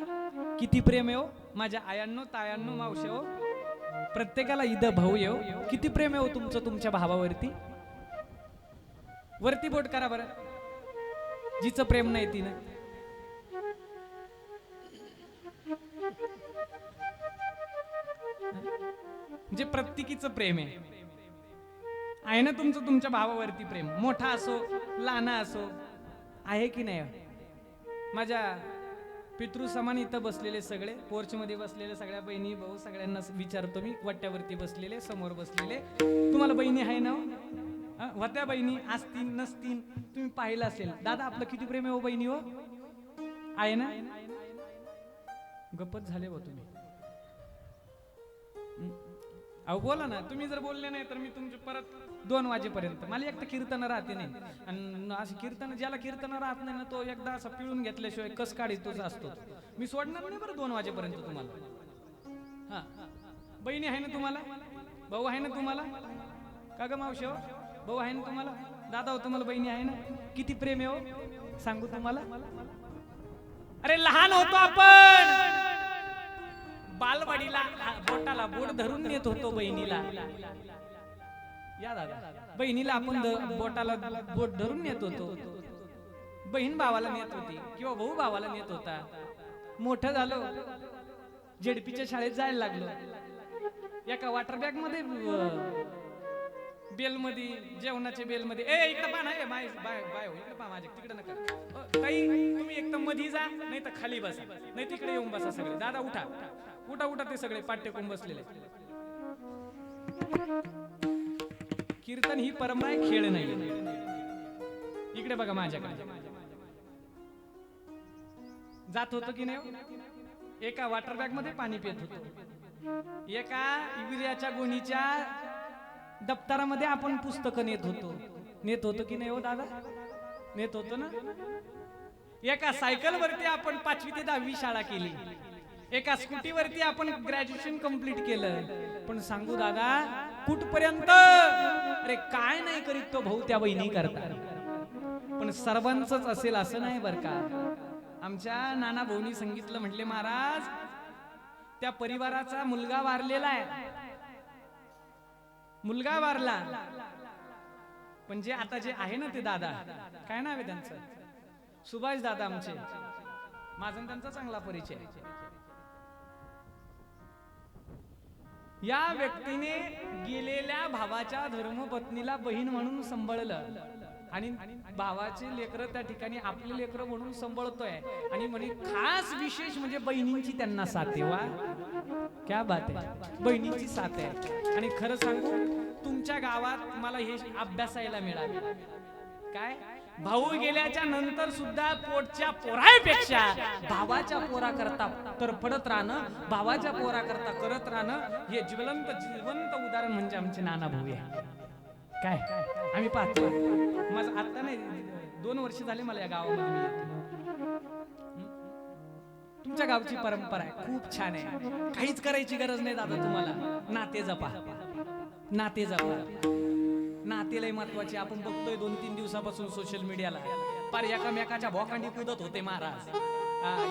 किती प्रेम आहे हो माझ्या आयांनो तायांनो मावशे हो, प्रत्येकाला इथं भाऊ येऊ, किती प्रेम आहे हो तुमचं तुमच्या भावावरती। वरती बोट करा बरं, जिचं प्रेम नाही तिनं। जे प्रत्येकीचं प्रेम आहे ना तुमचं तुमच्या भावावरती प्रेम, मोठा असो लहान असो, आहे की नाही। माझ्या पितृ समान इथं बसलेले सगळे, पोर्च मध्ये बसलेले सगळ्या बहिणी भाऊ सगळ्यांना विचारतो मी, वट्यावरती बसलेले समोर बसलेले, तुम्हाला बहिणी आहे ना? होत्या बहिणी असतील नसतील तुम्ही पाहिलं असेल। दादा आपलं किती प्रेम आहे हो बहिणी हो, आहे ना? गप्पच झाले हो तुम्ही, अहो बोला ना, तुम्ही जर बोलले नाही तर मी तुमचे परत 2 वाजेपर्यंत, मला एकटा कीर्तन राहते नाही, आणि अशी कीर्तन ज्याला कीर्तन राहत नाही ना तो एकदा असं पिळून घेतल्याशिवाय कस काढीतोच असतो, मी सोडणार नाही बरं 2 वाजेपर्यंत तुम्हाला। हा बहिणी आहे ना तुम्हाला, भाऊ आहे ना तुम्हाला, का ग मावशी हो भाऊ आहे ना तुम्हाला, दादा हो तुम्हाला बहिणी आहे ना? किती प्रेम आहे हो सांगू तुम्हाला। अरे लहान होतो आपण बालवाडीला, बोटाला बोट धरून नेत होतो बहिणीला, या दादा बहिणीला आपण बोटाला बोट धरून नेत होतो, बहीण भावाला नेत होती किंवा भाऊ भावाला नेत होता। मोठं झालो जेडपीच्या शाळेत जायला लागलो, एका वॉटर बॅग मध्ये बेल मध्ये जेवणाच्या बेल मध्ये, ए इकडे पहा ना, बाय बाय बाय इकडे पहा माझ्या, तिकडे नका ताई, तुम्ही एकदम मध्ये जा नाही तर खाली बसा, नाही तिकडे येऊन बसा सगळे, दादा उठा उठा उठा, ते सगळे पाठ्यक्रम बसलेले। कीर्तन ही परंपरा आहे, खेळ नाही। इकडे बघा माझ्याकडे जात होतो की नाही, एका वॉटर बॅग मध्ये पाणी पित होतो, एका युरियाच्या गोणीच्या दप्तरामध्ये आपण पुस्तकं नेत होतो की नाही हो दादा, नेत होतो ना। एका सायकल वरती आपण 5वी ते 10वी शाळा केली, एका स्कूटीवरती आपण ग्रॅज्युएशन कंप्लीट केलं, पण सांगू दादा कुठपर्यंत, अरे काय नाही करीत तो भाऊ त्या बहिणी करता, पण सर्वांचंच असेल असं नाही बरं का. आमच्या नाना भाऊनी सांगितलं, म्हटले महाराज त्या परिवाराचा मुलगा वारलेला आहे, मुलगा वारला, पण जे आता जे आहे ना ते दादा, काय नाव आहे त्यांचं, सुभाष दादा आमचे, माझा आणि त्यांचा चांगला परिचय. या व्यक्तीने गेलेल्या भावाच्या धर्मपत्नीला बहीण म्हणून सांभाळलं आणि भावाचे लेकरं त्या ठिकाणी आपले लेकरं म्हणून सांभाळतोय. आणि म्हणे खास विशेष म्हणजे बहिणींची त्यांना साथ आहे. वा क्या बात आहे, बहिणींची साथ आहे. आणि खरं सांगू, तुमच्या गावात मला हे अभ्यासायला मिळाले. काय, भाऊ गेल्याच्या नंतर सुद्धा पोटच्या पोरापेक्षा भावाच्या पोरा करता तर पडत राहणं, भावाच्या पोरा करता करत राहणं, हे जिवंत उदाहरण म्हणजे आमचे नाना भाऊ आहे. काय आम्ही पाहतो, माझं आता नाही 2 वर्ष झाले मला या गावामध्ये मी येतो. तुमच्या गावची परंपरा आहे, खूप छान आहे. काहीच करायची गरज नाही दादा तुम्हाला. नाते जपा, नाते जपा. नातेलय महत्वाचे. आपण बघतोय 2-3 दिवसापासून सोशल मीडियाला पार एकामेकाच्या भोकांडी कुदत होते महाराज.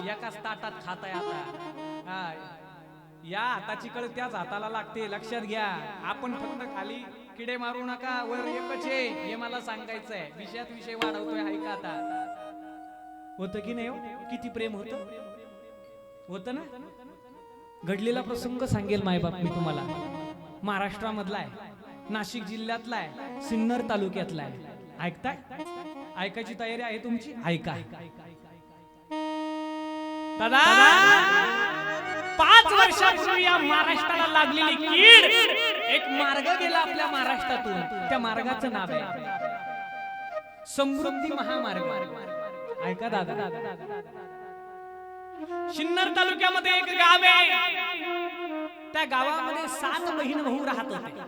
एकाच ताटात खाताय आता. या हाताची कळ त्याच हाताला लागते, लक्षात घ्या. आपण फक्त खाली किडे मारू नका, वर एकच आहे हे मला सांगायचंय. विषयात विषय वाढवतोय, ऐका आता. होतं की नाही हो? किती प्रेम होतं ना. घडलेला प्रसंग सांगेल मायबाप मी तुम्हाला. महाराष्ट्रामधला आहे, नाशिक जिल्ह्यातला आहे, सिन्नर तालुक्यातला आहे. ऐकताय? ऐकायची तयारी आहे तुमची? ऐका दादा. 5 वर्षापूर्वी या महाराष्ट्राला लागलेली कीड, एक मार्ग गेला आपल्या महाराष्ट्रातून. त्या मार्गाचं नाव आहे समृद्धी महामार्ग. ऐका दादा. सिन्नर तालुक्यामध्ये एक गाव आहे. त्या गावामध्ये 7 बहीण भाऊ राहत होते.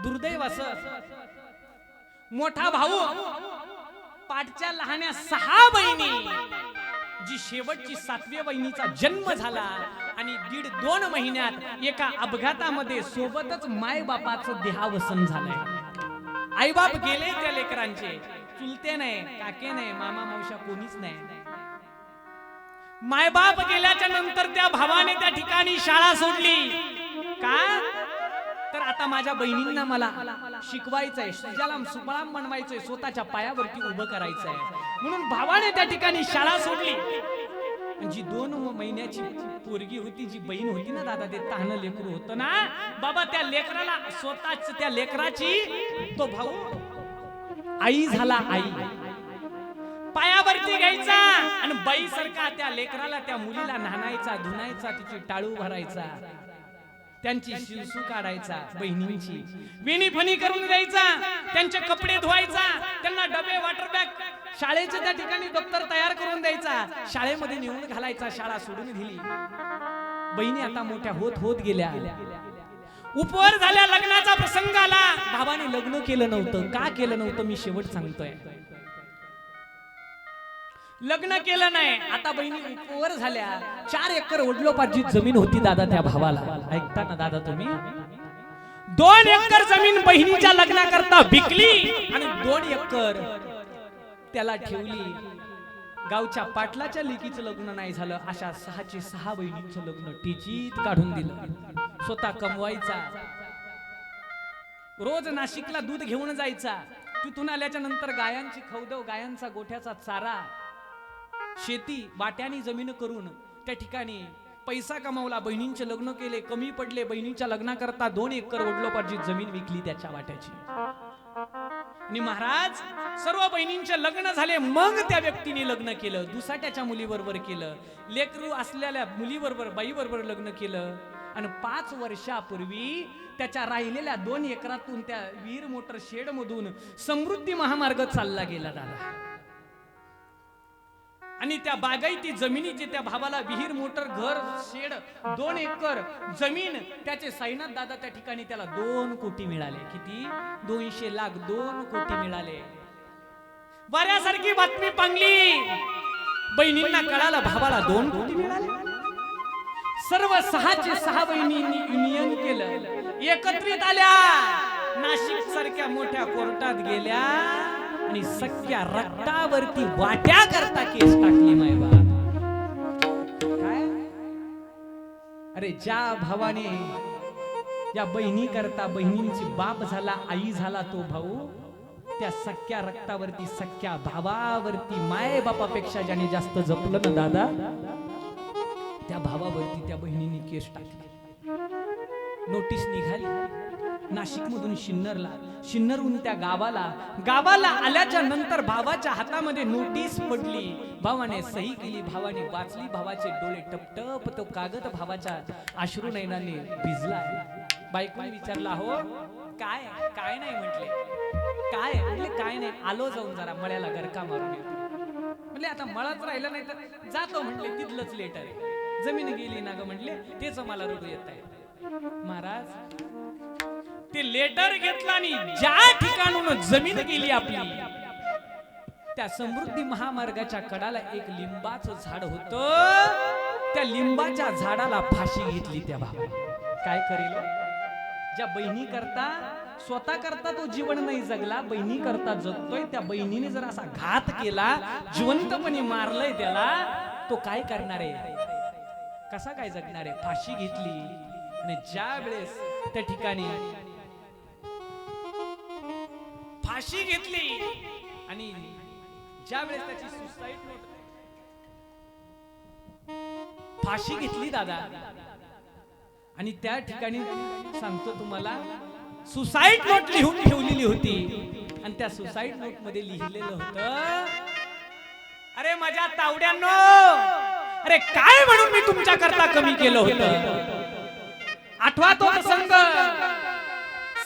दुर्दैव असं, मोठा भाऊ पाठच्या लहान्या 6 बहिणी, जी शेवटची 7व्या बहिणीचा जन्म झाला आणि 1.5-2 महिन्यात एका अपघातामध्ये सोबतच माय बापाचं देहावसन झालंय. आई बाप गेले त्या लेकरांचे, चुलते नाही, काके नाही, मामा मावशा कोणीच नाही. मायबाप गेल्याच्या नंतर त्या भावाने त्या ठिकाणी शाळा सोडली. का तर आता माझ्या बहिणींना मला शिकवायचंय, ज्याला सुपळाम बनवायचंय, स्वतःच्या पायावरती उभं करायचंय, म्हणून भावाने त्या ठिकाणी शाळा सोडली. जी 2 महिन्याची पोरगी होती, जी बहीण होती ना दादा, ते ताहनं लेकरू होतं ना बाबा, त्या लेकराला स्वतःच त्या लेकराची तो भाऊ आई झाला. आई पायावरती घ्यायचा आणि बाई सारखा त्या लेकराला, त्या मुलीला न्हाणायचा, धुणायचा, तिची टाळू भरायचा, त्यांची शिलसू काढायचा, बहिणींची वेणी फणी करून द्यायचा, त्यांचे कपडे धुवायचा, त्यांना डबे, वॉटर बॅग, शाळेचे त्या ठिकाणी दप्तर तयार करून द्यायचा, शाळेमध्ये नेऊन घालायचा. शाळा सोडून दिली. बहिणी आता मोठ्या होत गेल्या. उपवर झाल्या, लग्नाचा प्रसंग आला. भावाने लग्न केलं नव्हतं. का केलं नव्हतं मी शेवट सांगतोय. लग्न केलं नाही. आता बहिणी उपवर झाल्या. 4 एकर वडलोपाची जमीन होती दादा त्या भावाला. ऐकता ना दादा तुम्ही? 2 एकर जमीन बहिणीच्या लग्नाकरता विकली आणि 2 एकर त्याला ठेवली. गावच्या पाटलाच्या लेकीचं लग्न नाही झालं, अशा 6च्या 6 बहिणींचं लग्न टिचीत काढून दिलं. स्वतः कमवायचा, रोज नाशिकला दूध घेऊन जायचा. तिथून आल्याच्या नंतर गायांची खवदव, गायांचा गोठ्याचा चारा, शेती वाट्यानी जमीन करून त्या ठिकाणी पैसा कमावला. बहिणींचे लग्न केले, कमी पडले. बहिणीच्या लग्नाकरता 2 एकर वडलोपाची जमीन विकली त्याच्या वाट्याची. आणि महाराज सर्व बहिणींचे लग्न झाले. मग त्या व्यक्तीने लग्न केलं, दुसाट्याच्या मुलीबरोबर केलं, लेकरू असलेल्या मुलीबरोबर, बाईबरोबर लग्न केलं. आणि 5 वर्षापूर्वी त्याच्या राहिलेल्या 2 एकरातून, त्या वीर मोटर शेड मधून समृद्धी महामार्ग चालला गेला दादा. आणि त्या बागायती जमिनीचे त्या भावाला विहीर, मोटर, घर, शेड, 2 एकर जमीन त्याचे साईनाथ दादा त्या ठिकाणी त्याला 2 कोटी मिळाले. किती? 200 लाख, 2 कोटी मिळाले. वाऱ्यासारखी बातमी पांगली. बहिणींना कळालं भावाला 2 कोटी मिळाले. सर्व 6च्या 6 बहिणींनी युनियन केलं, एकत्रित आल्या. नाशिक सारख्या मोठ्या कोर्टात गेल्या आणि सख्या रक्तावरती वाट्या करता केस टाकली मायबा. काय अरे ज्या भावाने या बहिणी करता बहिणींची बाप झाला आई झाला तो भाऊ, त्या सख्या रक्तावरती सख्या भावावरती माय बापापेक्षा ज्याने जास्त जपलं ना दादा, त्या भावावरती त्या बहिणीने केस टाकले. नोटीस निघाली नाशिक मधून शिन्नरहून त्या गावाला आल्याच्या नंतर भावाच्या हातामध्ये नोटीस पडली. भावाने सही केली, भावाने वाचली, भावाचे डोळे टपटप, तो कागद भावाच्या अश्रू नयनाने भिजला. बायकोने विचारला, हो काय काय नाही म्हटले, काय म्हटले काय नाही, आलो जाऊन जरा मळ्याला गरका मारून येतो. म्हणले आता मळाच राहिलं नाही तर जातो म्हटले, तिथलंच लेटर आहे, जमीन गेली ना ग म्हटले, तेच मला रडू येत आहे. महाराज ते लेटर घेतलं आणि ज्या ठिकाणून जमीन गेली आपली, त्या समृद्धी महामार्गाच्या कडाला एक लिंबाचं झाड होतं. त्या लिंबाच्या झाडाला फाशी घेतली त्या भावाने. काय करेल, ज्या बहिणी करता स्वतः करता तो जीवन नाही जगला, बहिणी करता जगतोय, त्या बहिणीने जर असा घात केला, जिवंतपणे मारलंय त्याला, तो काय करणार आहे, कसा काय जगणार आहे. फाशी घेतली आणि ज्या वेळेस त्या ठिकाणी फाशी घेतली आणि ज्या वेळेस त्याची सुसाईड नोट, फाशी घेतली दादा, आणि त्या ठिकाणी सांगतो तुम्हाला सुसाईड नोट लिहून ठेवलेली होती. आणि त्या सुसाईड नोट मध्ये लिहिलेलं होतं, अरे माझ्या तावड्यांनो, अरे काय म्हणून मी तुमच्या करता कमी केलं होतं. आठवा तो प्रसंग,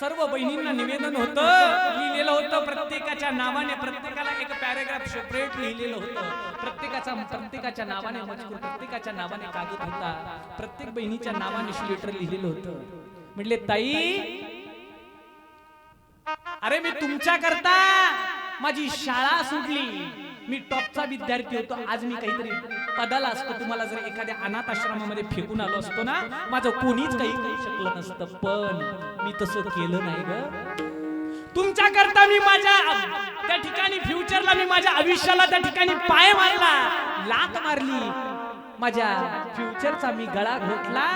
सर्व बहिणींना निवेदन होतं, लिहिलेलं होतं प्रत्येकाच्या नावाने, प्रत्येकाला एक पॅराग्राफ सेपरेट लिहिलेलं होतं, प्रत्येकाच्या नावाने मजकूर, प्रत्येकाच्या नावाने कागद होता, प्रत्येक बहिणीच्या नावाने लेटर लिहिलेलं होतं. म्हटले ताई, अरे मी तुमच्या करता माझी शाळा सुटली, मी टॉपचा विद्यार्थी होतो, आज मी काहीतरी पदाला असतो, तुम्हाला जर एखाद्या अनाथ आश्रमामध्ये फेकून आलो असतो ना, माझं कोणीच काही करू शकलं नसतं, पण मी तसं केलं नाही ग. तुमच्या करता मी माझ्या त्या ठिकाणी फ्युचरला, मी माझ्या आयुष्याला त्या ठिकाणी पाय मारला, लात मारली, माझ्या फ्युचरचा मी गळा घोटला.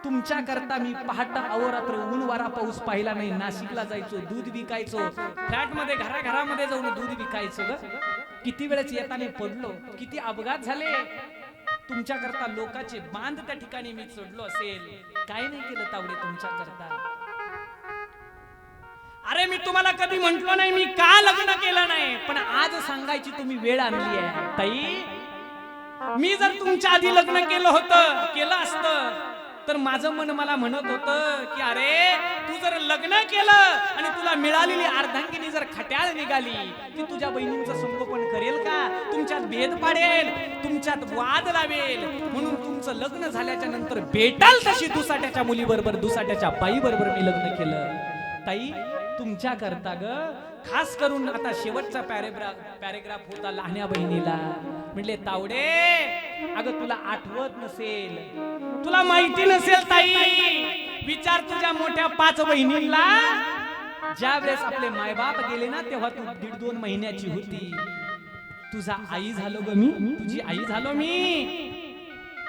तुमच्या करता मी पहाट अहोरात्र ऊन वारा पाऊस पाहिला नाही, नाशिकला जायचो, दूध विकायचो, फ्लॅट मध्ये घराघरामध्ये जाऊन दूध विकायचो ग. किती वेळेस येताना पडलो, किती अपघात झाले. तुमच्या करता लोकांचे बांध त्या ठिकाणी मी चढलो असेल, काय नाही केलं तावडे तुमच्या करता. अरे मी तुम्हाला कधी म्हंटलो नाही मी का लग्न केलं नाही, पण आज सांगायची तुम्ही वेळ आणली आहे. ताई, मी जर तुमच्या आधी लग्न केलं असतं तर माझं मन मला म्हणत होतं की अरे तू जर लग्न केलं आणि तुला मिळालेली अर्धांगिनी जर खट्याळ निघाली, ती तुझ्या बहिणींचं संगोपन करेल का, तुमच्यात भेद पाडेल, तुमच्यात वाद लावेल, म्हणून तुमचं लग्न झाल्याच्या नंतर भेटाल तशी दुसाट्याच्या मुलीबरोबर, दुसाट्याच्या बाईबरोबर मी लग्न केलं. ताई, तुमच्या करता ग, खास करून आता शेवटचा पॅरेग्राफ होता लहान्या बहिणीला. म्हटले तावडे, अगं तुला आठवत नसेल, तुला माहिती नसेल ताई, विचार तुझ्या मोठ्या 5 बहिणींना. ज्या वेळेस आपले मायबाप गेले ना, तेव्हा तू 1.5-2 महिन्याची होती. तुझा आई झालो ग मी, तुझी आई झालो मी.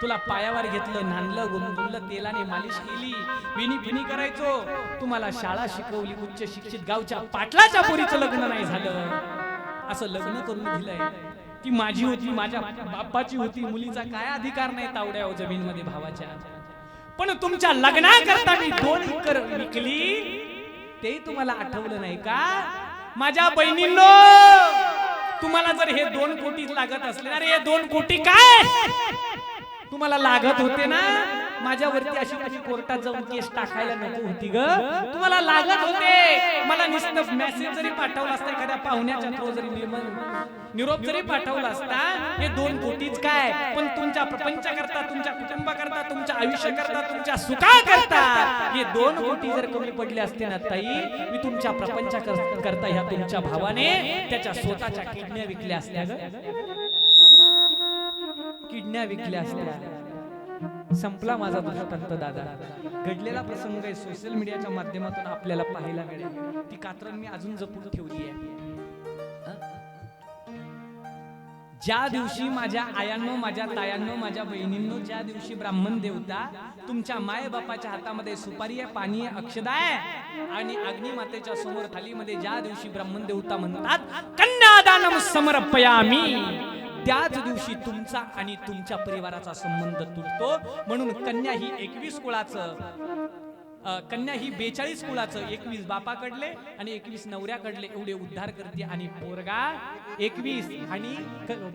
तुला पायावर घेतलं, नांदलं, गुंतवलं, तेलाने मालिश केली, विणी करायचो, तुम्हाला शाळा शिकवली, उच्च शिक्षित गावच्या पाटलाच्या पोरीचं लग्न नाही झालं, असं लग्न करून दिलंय. ती माझी होती, माझ्या बापाची होती, मुलीचा काय अधिकार नाही तावड्या जमीन मध्ये भावाच्या. पण तुमच्या लग्नाकरता मी 2 एकर विकली, ते तुम्हाला आठवलं नाही का. माझ्या बहिणींनो, तुम्हाला जर हे 2 कोटी लागत असले, अरे हे 2 कोटी काय तुम्हाला लागत होते ना, माझ्यावरती अशी कोर्टात जाऊन केस टाकायला नको होती ग, तुम्हाला लागत होते. मला नुसतं मेसेज जरी पाठवला असता, एखाद्या पाहुण्याच्या थ्रू जरी निरोप जरी पाठवला असता, हे 2 कोटीच काय, पण तुमच्या प्रपंच करता, तुमच्या कुटुंबाकरता, तुमच्या आयुष्य करता, तुमच्या सुखा करता हे 2 कोटी जर कमी पडले असते ना ताई, मी तुमच्या प्रपंच करता ह्या तुमच्या भावाने त्याच्या स्वतःच्या किडन्या विकल्या असत्या ग, किडन्या विकल्या असत्या. संपला माझा दृष्टांत दादा. घडलेला प्रसंग आहे सोशल मीडियाच्या माध्यमातून आपल्याला पाहायला मिळेल. ती कात्रण मी अजून जपून ठेवली आहे. ज्या दिवशी माझ्या आयांनो, माझ्या तायांनो, माझ्या बहिणींनो, ज्या दिवशी ब्राह्मण देवता तुमच्या माय बापाच्या हातामध्ये सुपारी आहे, पाणी आहे, अक्षदा आहे आणि अग्नी मातेच्या समोर थालीमध्ये ज्या दिवशी ब्राह्मण देवता म्हणतात कन्यादानम समर्पयामी, त्याच दिवशी तुमचा आणि तुमच्या परिवाराचा संबंध तुटतो. म्हणून कन्या ही 21 कुळाचं, कन्या ही 42 कुळाचं, 21 बापाकडले आणि 21 नवऱ्याकडले एवढे उद्धार करते आणि पोरगा 21 आणि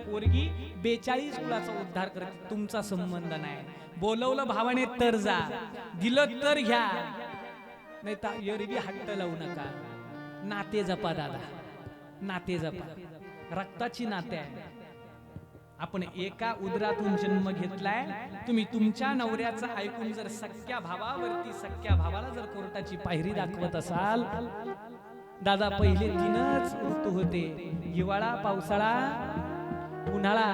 पोरगी 42 कुळाचा उद्धार करते. तुमचा संबंध नाही. बोलवलं भावाने तर जा, दिलं तर घ्या, नाही तर एरवी हट्ट लावू नका. नाते जपा दादा, नाते जपा. रक्ताची नाते आहे. आपण एका उदरातून जन्म घेतलाय. तुम्ही तुमच्या नवऱ्याचं ऐकून जर सख्या भावावरती, सख्या भावाला जर कोर्टाची पायरी दाखवत असाल दादा, पहिले 3च ऋतू होते, हिवाळा, पावसाळा, उन्हाळा.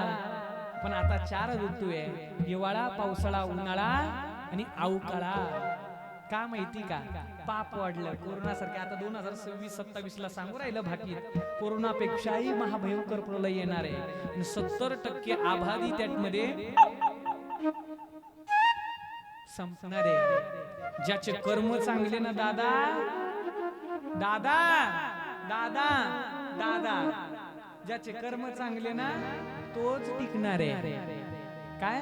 पण आता 4 ऋतू आहे, हिवाळा, पावसाळा, उन्हाळा आणि अवकाळा. का माहिती का? पाप वाढलं. कोरोनासारखे आता 2026-27 ला सांगू राहिलं भाकीत, कोरोनापेक्षाही महाभयंकर प्रलय येणार आहे आणि 70% आबादी त्यामध्ये संपणार आहे. ज्याचे कर्म चांगले ना दादा, दादा, दादा, दादा, ज्याचे कर्म चांगले ना तोच टिकणार आहे. काय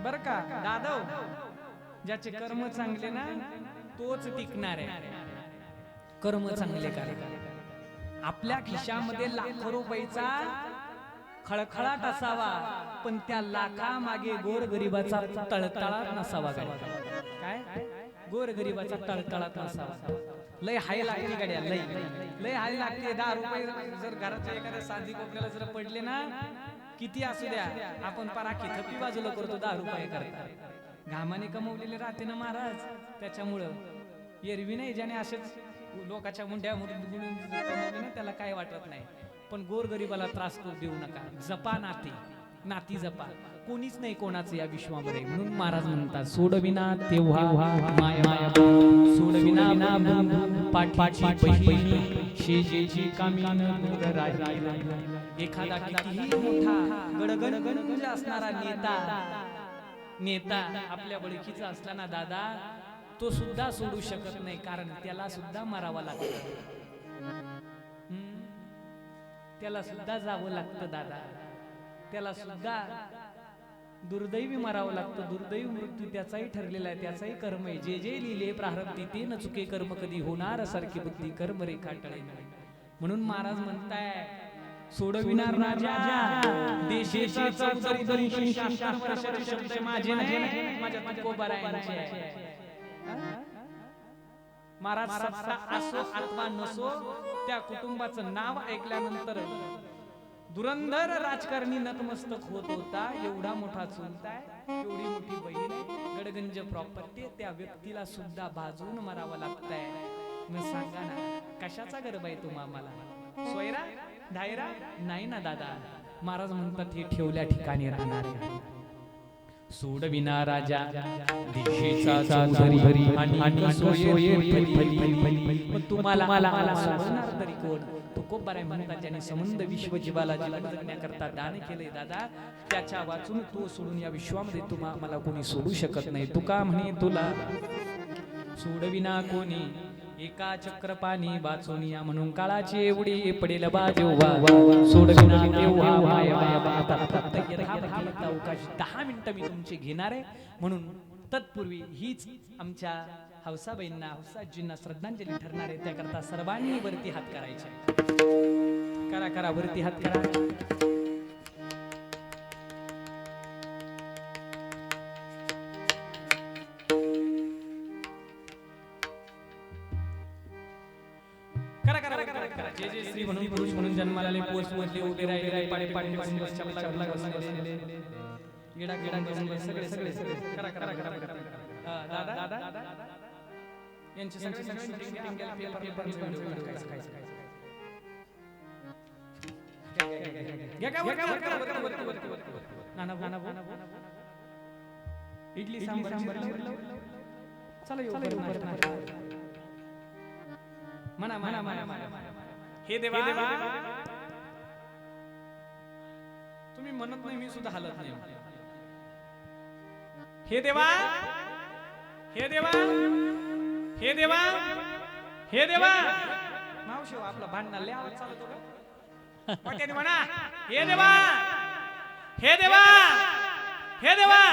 बर का दादा? ज्याचे कर्म चांगले ना तोच टिकणार आहे. कर्म चांगले करा. आपल्या खिशामध्ये लाखो रुपयाचा खळखळाट असावा, पण त्या लाखामागे गोरगरिबाचा तळतळाट नसावा. काय गोरगरिबाचा तळतळाट नसावा. लय हाय लागते गाड्या, लय लय हाय लागते. 10 रुपये जर घराच्या एखाद्या साधी कोपऱ्याला जर पडले ना, किती असू द्या, आपण पराखी थप्पी बाजूला करतो 10 रुपये करता. घामाने कमवलेले राहते ना महाराज, त्याच्यामुळं एरवी नाही. ज्याने असेच लोकांच्या मुंड्या कमवले ना त्याला काय वाटत नाही. पण गोरगरिबाला त्रास देऊ नका. जपा नाती, नाती जपा. कोणीच नाही कोणाचं या विश्वामध्ये. म्हणून महाराज म्हणतात सोडविना तेव्हा माया, सोडविना पाठीची बहीण, शेजेची कामीन दूर राहिला. एखादा कितीही मोठा गडगड असणारा नेता आपल्या बळकीचा असला ना दादा, तो सुद्धा सोडू शकत नाही, कारण त्याला सुद्धा मारावा लागतं. त्याला सुद्धा जावं लागतं दादा, त्याला सुद्धा दुर्दैवी मारावं लागतं. दुर्दैवी मृत्यू त्याचाही ठरलेला आहे, त्याचाही कर्म आहे. जे जे लिहिले प्रारब्धी ते न चुके कर्म, कधी होणार सारखी बुद्धी कर्म रेखा टळे. म्हणून महाराज म्हणताय सोडविणार राजा देशेचा चौधरी शब्द माझे नाही, माझ्या तुकोबारायांचे आहे. महाराज सत्ता असो अथवा नसो, त्या कुटुंबाचं नाव ऐकल्यानंतर धुरंधर राजकारणी नतमस्तक होत होता. एवढा मोठा चुलता, एवढी मोठी बहीण, गडगंज प्रॉपर्टी, त्या व्यक्तीला सुद्धा बाजून मारावं लागतंय. मग सांगा ना, कशाचा गर्भ आहे तुम्हा? मला सोयरा धायरा नाही ना दादा. महाराज म्हणतात हे ठेवल्या ठिकाणी राहणार आहे. सोडविना राजा देशेचा चौधरी आणि सोये फली. तुम्हाला सोडणार तरी कोण? तुकोबाराय म्हणतात ज्याने संबंध विश्व जीवाला जीवन जगण्याकरता दान केले दादा, त्याच्या वाचून तो सोडून या विश्वामध्ये तुम्हा मला कोणी सोडू शकत नाही. तुका म्हणे तुला सोडविना कोणी, एका चक्रपाणी वाचूनिया. म्हणून काळाची एवढी पडेल बाजेव्हा, सोडविना तेव्हा माया अवकाश 10 मिनिटं मी तुमचे घेणार आहे. म्हणून तत्पूर्वी हीच आमच्या हौसाबाईंना, हौसाजींना श्रद्धांजली ठरणार आहे. त्याकरता सर्वांनी वरती हात करायचे. करा करा, वरती हात करा. जय जय श्री म्हणून पुरुष म्हणून जन्माला आले, पोस्ट मधले उभे राहिले, पाणी पाणी पाणी चपला चपला घालून गेडा गेडा घालून सगळे सगळे सगळे करा करा करा करा. दादा यांची सगळी शूटिंग केली, पेपर व्हिडिओ काय घ्या का वर करा वरती नाना नाना इडली सांबार चला येऊ नाश्ता. म्हणा म्हणा म्हणा म्हणा. हे देवा तुम्ही म्हणत नाही, मी सुद्धा हालत नाही. हे देवा, हे देवा, हे देवा, हे देवा. मावशी आपला भांडणा लय आवाज चालतो का? वाट्याने म्हणा हे देवा, हे देवा, हे देवा,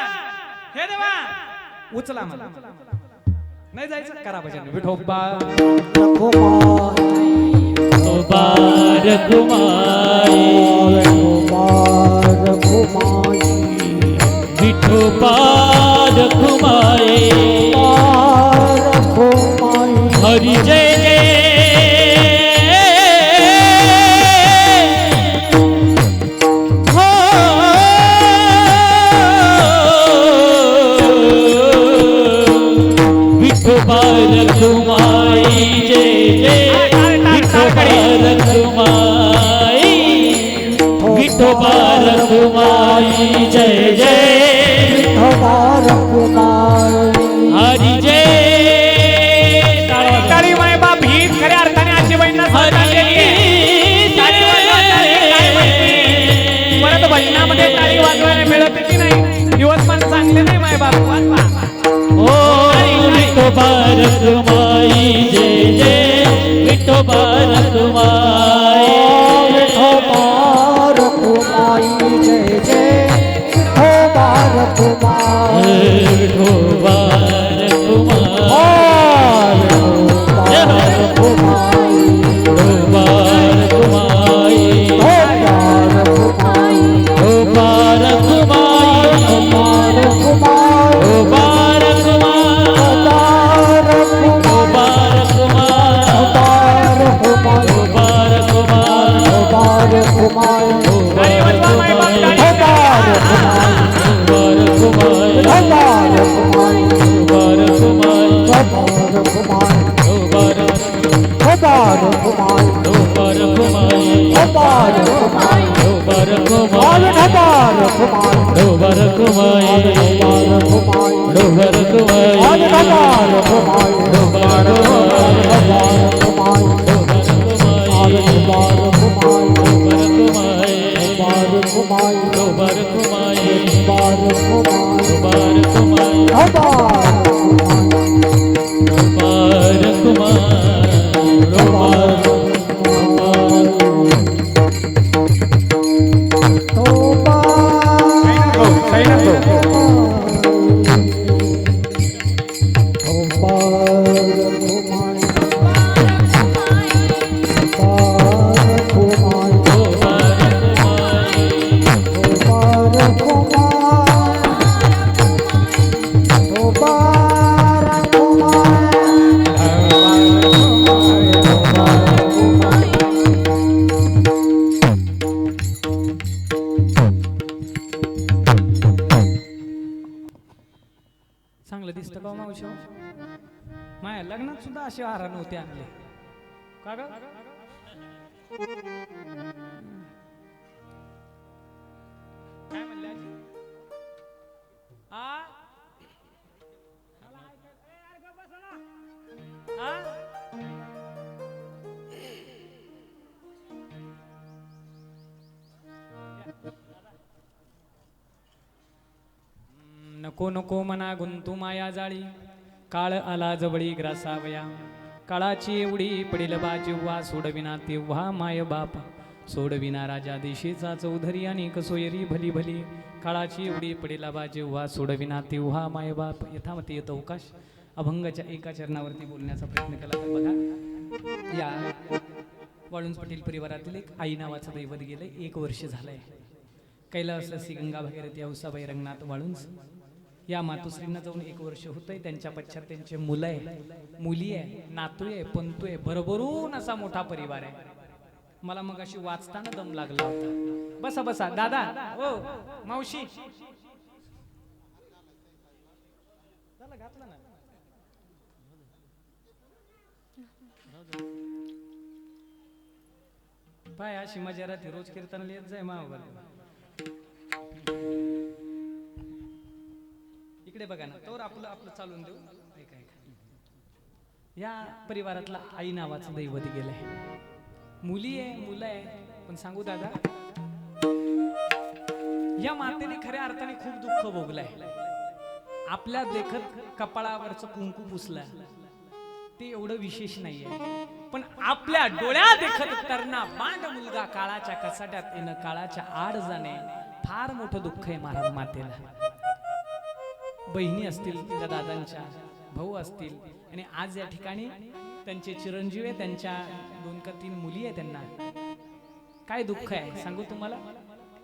हे देवा. उचला मला, नाही जायचं करा भजन. विठोबा विठोबा रखुमाई हरि जय विठोबा रखुमाई जय जय विठोबा रखुमाई विठोबा रखुमाई जय जय विठोबा रखुमाई हरी जय. टाळी माय बाप हीच खऱ्या अर्थाने आजी बहिणींना परत भजनामध्ये टाळी वाजवायला मिळत की नाही? दिवस पण चांगले नाही माय बाप वाजवा. ओ विठोबा रखुमाई जय जय विठोबा रखुमाई विठोबा रखुमाई जय जय विठोबा रखुमाई विठोबा चांगलं दिसतं का मावशी? माया लग्नात सुद्धा असे हार नव्हते आणले का ग? काय म्हणले आजी? आ? आ? नको नको मना गुंतू माया जाळी, काळ आला जवळी ग्रासावया. काळाची एवढी पडेल बा जेव्हा, सोडविना तेव्हा माय बाप. सोडविना राजा देशीचा चौधरी आणि कसोयरी भली भली. काळाची एवढी पडेल बा जेव्हा, सोडविना तेव्हा माय बाप. यथामती येतो अवकाश अभंगाच्या एका चरणावरती बोलण्याचा प्रयत्न केला तर बघा. या वाळुंज पटेल परिवारातील एक आई नावाचं दैवत गेलंय. 1 वर्ष झालंय. कैलाससी गंगा भगीरथी औसाबाई रंगनाथ वाळुंज या मातोश्रींना जाऊन 1 वर्ष होतंय. त्यांच्या पश्चात त्यांचे मुलं आहे, मुली आहे, नातू आहे, पंतू आहे, भरभरून असा मोठा परिवार आहे. मला मग अशी वाचताना दम लागला होता. बसा बसा दादा, ओ मावशी, घातला ना. पाय अशी मजा राहते. रोज कीर्तनाला येत जाय मावळ. इकडे इकडे बघा ना, तर आपलं आपलं चालून देऊ. ऐका ऐका, या परिवारातला आई नावाचं दैवत गेलंय. मुली आहे, मुलं आहे, पण सांगू दादा, या मातेने खऱ्या अर्थाने खूप दुःख भोगलंय. आपल्या देखत कपाळावरचं कुंकू पुसलं ते एवढं विशेष नाहीये, पण आपल्या डोळ्या देखत तरणा बांड मुलगा काळाच्या कसाट्यात येणं, काळाच्या आड जाणे फार मोठं दुःख आहे महाराज मातेला. बहिणी असतील त्या दादांच्या, भाऊ असतील, आणि आज या ठिकाणी त्यांचे चिरंजीव आहे, त्यांच्या 2 का 3 मुली आहे. त्यांना काय दुःख आहे सांगू तुम्हाला.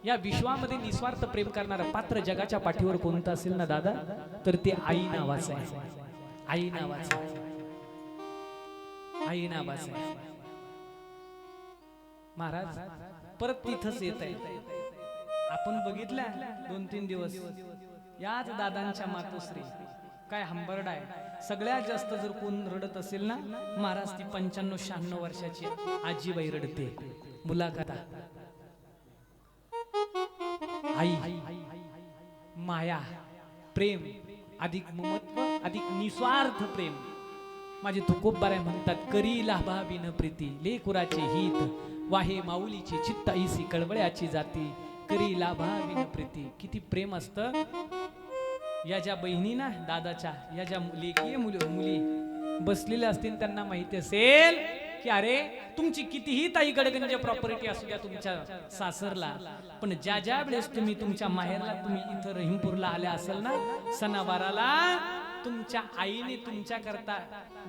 या विश्वामध्ये निस्वार्थ प्रेम करणारं पात्र जगाच्या पाठीवर कोणतं असेल ना दादा, तर ते आई नावाचं आहे. आई नावाचं आहे, आई नावाचं आहे. महाराज परत तिथंच येत आहे. आपण बघितल्या 2-3 दिवस याच दादांच्या मातोश्री काय हंबरडा आहे. सगळ्यात जास्त जर कोण रडत असेल ना महाराज, ती 95-96 वर्षाची आजीबाई रडते. मुलाखत आई, माया, प्रेम, अधिक ममत्व, अधिक निस्वार्थ प्रेम. माझे तुकोबाराय म्हणतात, करी लाभा बिन प्रीती लेकुराचे हित, वाहे माऊलीचे चित्त ऐसी कळवळ्याची जाती, करी लाभा बिन प्रीती. किती प्रेम असतं. या ज्या बहिणी ना दादाच्या, या ज्या लेकी मुली बसलेल्या असतील त्यांना माहिती असेल की अरे तुमची कितीही ताई गडगंज प्रॉपर्टी असू द्या तुमच्या सासरला, पण ज्या ज्या वेळेस तुम्ही तुमच्या माहेरला, तुम्ही इथं रहीमपूरला आल्या असेल ना सणावाराला, तुमच्या आईने तुमच्या करता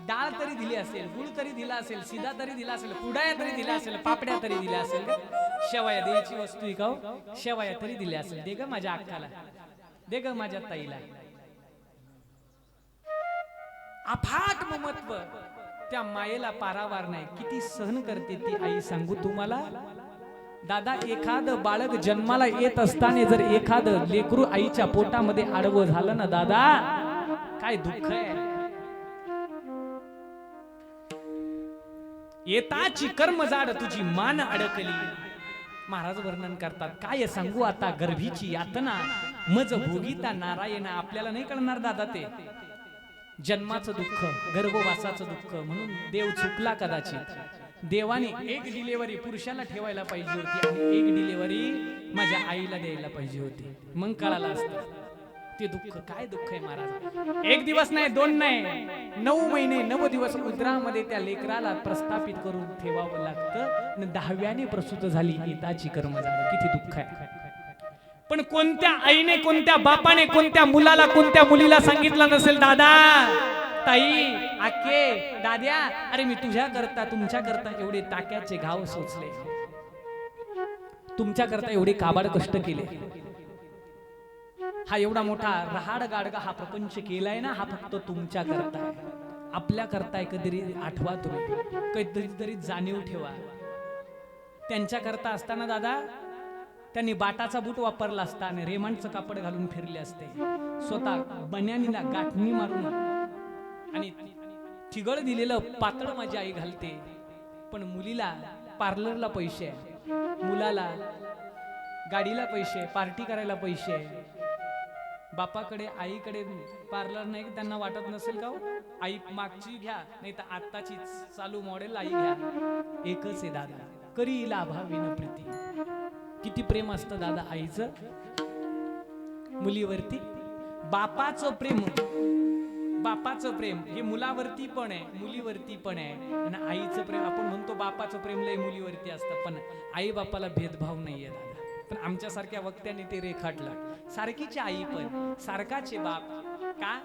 डाळ तरी दिली असेल, गुळ तरी दिला असेल, सिधा तरी दिला असेल, कुडाया तरी दिला असेल, पापड्या तरी दिल्या असेल, शेवया द्यायची वस्तू आहे का, शेवया तरी दिल्या असेल. दे ग माझ्या अक्काला, दे ग माझ्या ताईला. अफाट ममत्व त्या मायेला पारावार नाही. किती सहन करते ती आई सांगू तुम्हाला दादा. एखाद बाळक जन्माला येत असताना जर एखाद लेकरू आईच्या पोटामध्ये आडवं झालं ना दादा, काय दुःख आहे. येताची कर्मजाड तुझी मान अडकली. महाराज वर्णन करतात, काय सांगू आता गर्भीची यातना, मज भोगिता नारायण. आपल्याला नाही कळणार दादा ते जन्माचं दुःख, गर्भवासाचं दुःख. म्हणून देव चुकला कदाचित. देवाने एक डिलेवरी पुरुषाला ठेवायला पाहिजे होती आणि एक डिलेवरी माझ्या आईला द्यायला पाहिजे होती, मग कळालं असतं ते दुःख. काय दुःख आहे महाराज. 1 दिवस नाही, 2 नाही, 9 महिने 9 दिवस उदरामध्ये त्या लेकराला प्रस्थापित करून ठेवावं लागतं आणि 10व्याने प्रसूत झाली येताची कर्म झालं. किती दुःख आहे. पण कोणत्या आईने, कोणत्या बापाने, कोणत्या मुलाला, कोणत्या मुलीला सांगितलं नसेल, दादा, ताई, आके, दाद्या, अरे मी तुझ्या करता, तुमच्या करता एवढे टाक्याचे घाव सोचले, तुमच्या करता एवढे काबाड कष्ट केले, हा एवढा मोठा रहाड गाडगा हा प्रपंच केलाय ना, हा फक्त तुमच्या करता आहे. आपल्या करताय कधी आठवा तुम्ही, कधीतरी जाणीव ठेवा. त्यांच्या करता असताना दादा त्यांनी बाटाचा बूट वापरला असता आणि रेमंडचं कापड घालून फिरले असते. स्वतः बन्यानीला गाठणी मारून आणि ठिगळ दिलेलं पातळ माझी आई घालते. पण मुलीला पार्लरला पैसे, मुलाला गाडीला पैसे, पार्टी करायला पैसे. बापाकडे आईकडे पार्लर नाही. त्यांना वाटत नसेल का आई मागची घ्या, नाही तर आत्ताची चालू मॉडेल आई घ्या. एकच आहे दादा, करी लाभा विन प्रीती. किती प्रेम असतं दादा आईचं मुलीवरती. बापाचं प्रेम, बापाचं प्रेम हे मुलावरती पण आहे, मुलीवरती पण आहे. आणि आईचं प्रेम, आपण म्हणतो बापाचं प्रेम लय मुलीवरती असतं, पण आई बापाला भेदभाव नाहीये दादा. पण आमच्यासारख्या वक्त्याने ते रेखाटलं. सारखीची आई पण सारखाचे बाप. का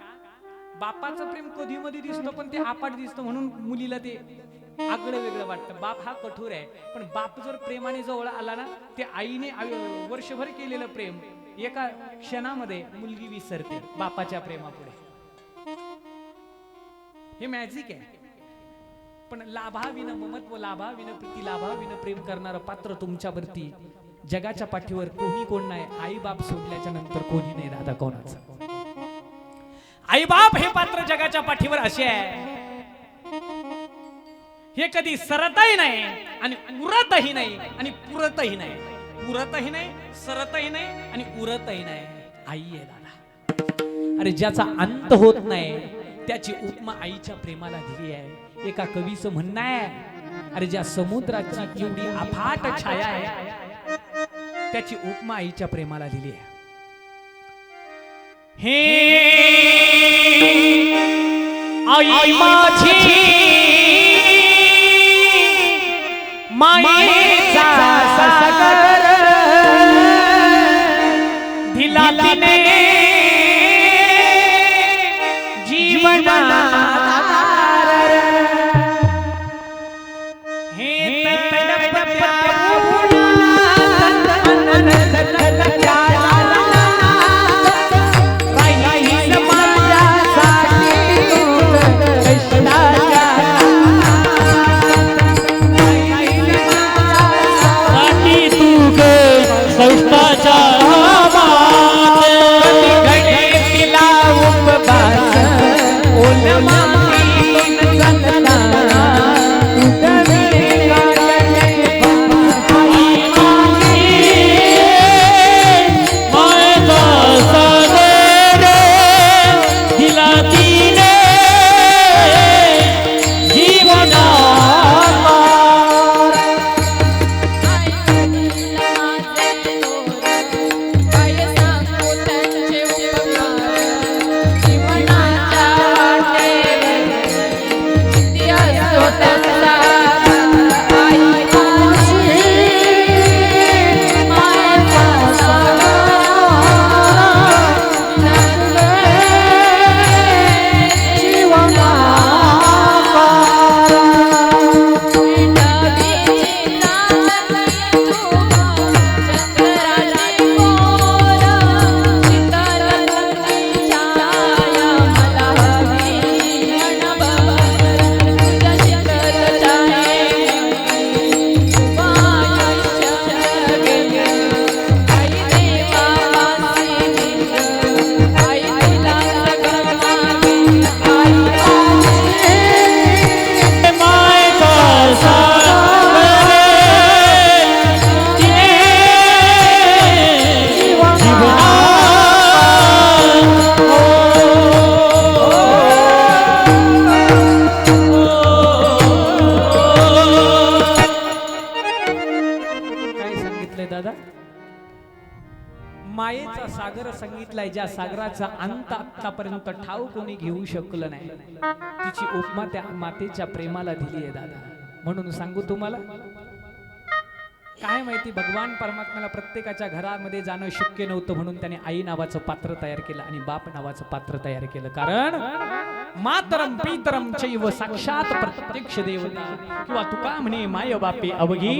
बापाचं प्रेम कधी मध्ये दिसतं पण ते आपाट दिसतं, म्हणून मुलीला ते आगळं वेगळं वाटतं. बाप हा कठोर आहे, पण बाप जर प्रेमाने जवळ आला ना, ते आईने वर्षभर केलेलं प्रेम एका क्षणामध्ये मुलगी विसरते बापाच्या प्रेमापुढे. हे मॅजिक आहे. पण लाभाविन ममत्व, लाभाविन प्रीती, लाभाविन प्रेम करणारं पात्र तुमच्यावरती जगाच्या पाठीवर कोणी कोण नाही. आई बाप सोडल्याच्या नंतर कोणी नाही दादा कोणाचं. आई बाप हे पात्र जगाच्या पाठीवर असे आहे, हे कधी सरतही नाही आणि उरतही नाही आणि पुरतही नाही. पुरतही नाही, सरतही नाही आणि उरतही नाही. आई आहे दादा. अरे ज्याचा अंत होत नाही त्याची उपमा आईच्या प्रेमाला दिली आहे. एका कवीचं म्हणणं आहे, अरे ज्या समुद्राची एवढी अफाट छाया आहे त्याची उपमा आईच्या प्रेमाला दिली आहे. हे आई माझी मायेचा सागर दिला तिने जीवनाधार. हे तडपत्या मायेचा सागर सांगितलाय, ज्या सागराचा अंत आतापर्यंत ठाव कोणी घेऊ शकलं नाही. तिची उपमा त्या मातेच्या प्रेमाला दिली आहे दादा. म्हणून सांगू तुम्हाला, काय माहिती भगवान परमात्म्याला प्रत्येकाच्या घरामध्ये जाणं शक्य नव्हतं, म्हणून त्याने आई नावाचं पात्र तयार केलं आणि बाप नावाचं पात्र तयार केलं. कारण मातरम पितरम चैव साक्षात प्रत्यक्ष देवता, किंवा तुका म्हणे माय बापे अवघी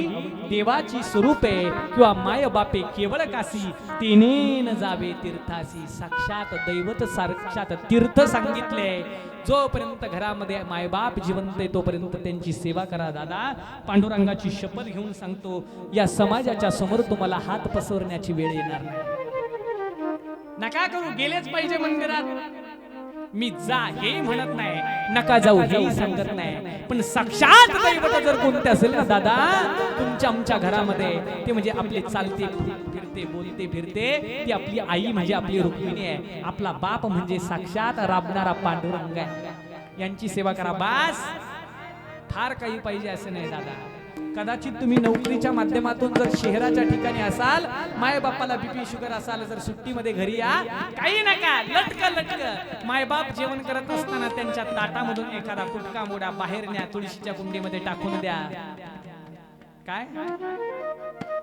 देवाची स्वरूपे, किंवा माय बापे केवळ काशी तिने न जावे तीर्थासी. साक्षात दैवत साक्षात तीर्थ सांगितले. जोपर्यंत घरामध्ये मायबाप जिवंत आहे तोपर्यंत त्यांची सेवा करा दादा. पांडुरंगाची शपथ घेऊन सांगतो, या समाजाच्या समोर तुम्हाला हात पसरण्याची वेळ येणार नाही. नका करू, गेलेच पाहिजे मंदिरात. मी जा हे म्हणत नाही, नका जाऊ हे सांगत नाही, पण साक्षात दैवत जर कोणते असेल ना दादा तुमच्या आमच्या घरामध्ये, ते म्हणजे आपले चालते फिरते बोलते फिरते ती आपली आई म्हणजे आपली रुक्मिणी आहे. आपला बाप म्हणजे साक्षात राबणारा पांडुरंग आहे. यांची सेवा करा बास. फार काही पाहिजे असं नाही दादा. कदाचित तुम्ही नोकरीच्या माध्यमातून जर शहराच्या ठिकाणी असाल, माय बापाला बीपी शुगर असाल, जर सुट्टीमध्ये घरी या, काही नका, लटक लटक मायबाप जेवण करत असताना त्यांच्या ताटामधून एखादा कुटका मोडा बाहेर न्या, तुळशीच्या कुंडीमध्ये टाकून द्या. काय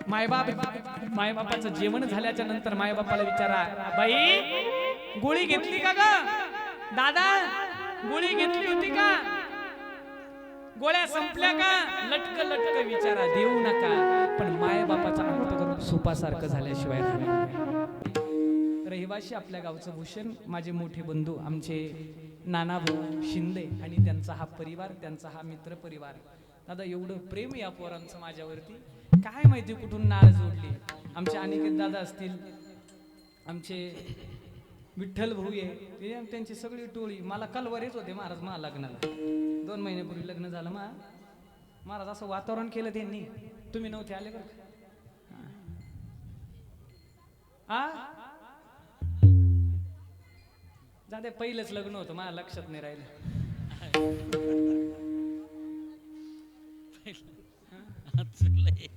मायबापाचं जेवण झाल्याच्या नंतर मायबापाला विचारा, बाई गोळी घेतली का ग? दादा गोळी घेतली होती का? गोळ्या संपल्या का? लटक लटक विचारा, देऊ नका. पण माय बापाचा अंत करून सुपासारखं झाल्याशिवाय. रहिवाशी आपल्या गावचं भूषण, माझे मोठे बंधू आमचे नानाभाऊ शिंदे आणि त्यांचा हा परिवार, त्यांचा हा मित्र परिवार. दादा एवढं प्रेम या पोरांचं माझ्यावरती, काय माहिती कुठून नाळ जोडली. आमचे अनिकेत दादा असतील, आमचे विठ्ठल भाऊ आहे, त्यांची सगळी टोळी. मला कलवरेच होते महाराज मा लग्नाला. 2 महिन्यापूर्वी लग्न झालं महाराज. असं वातावरण केलं त्यांनी. तुम्ही नव्हते आले बरं जाते पहिलंच लग्न होतं माझ्या लक्षात नाही राहिलं. चुकलंय.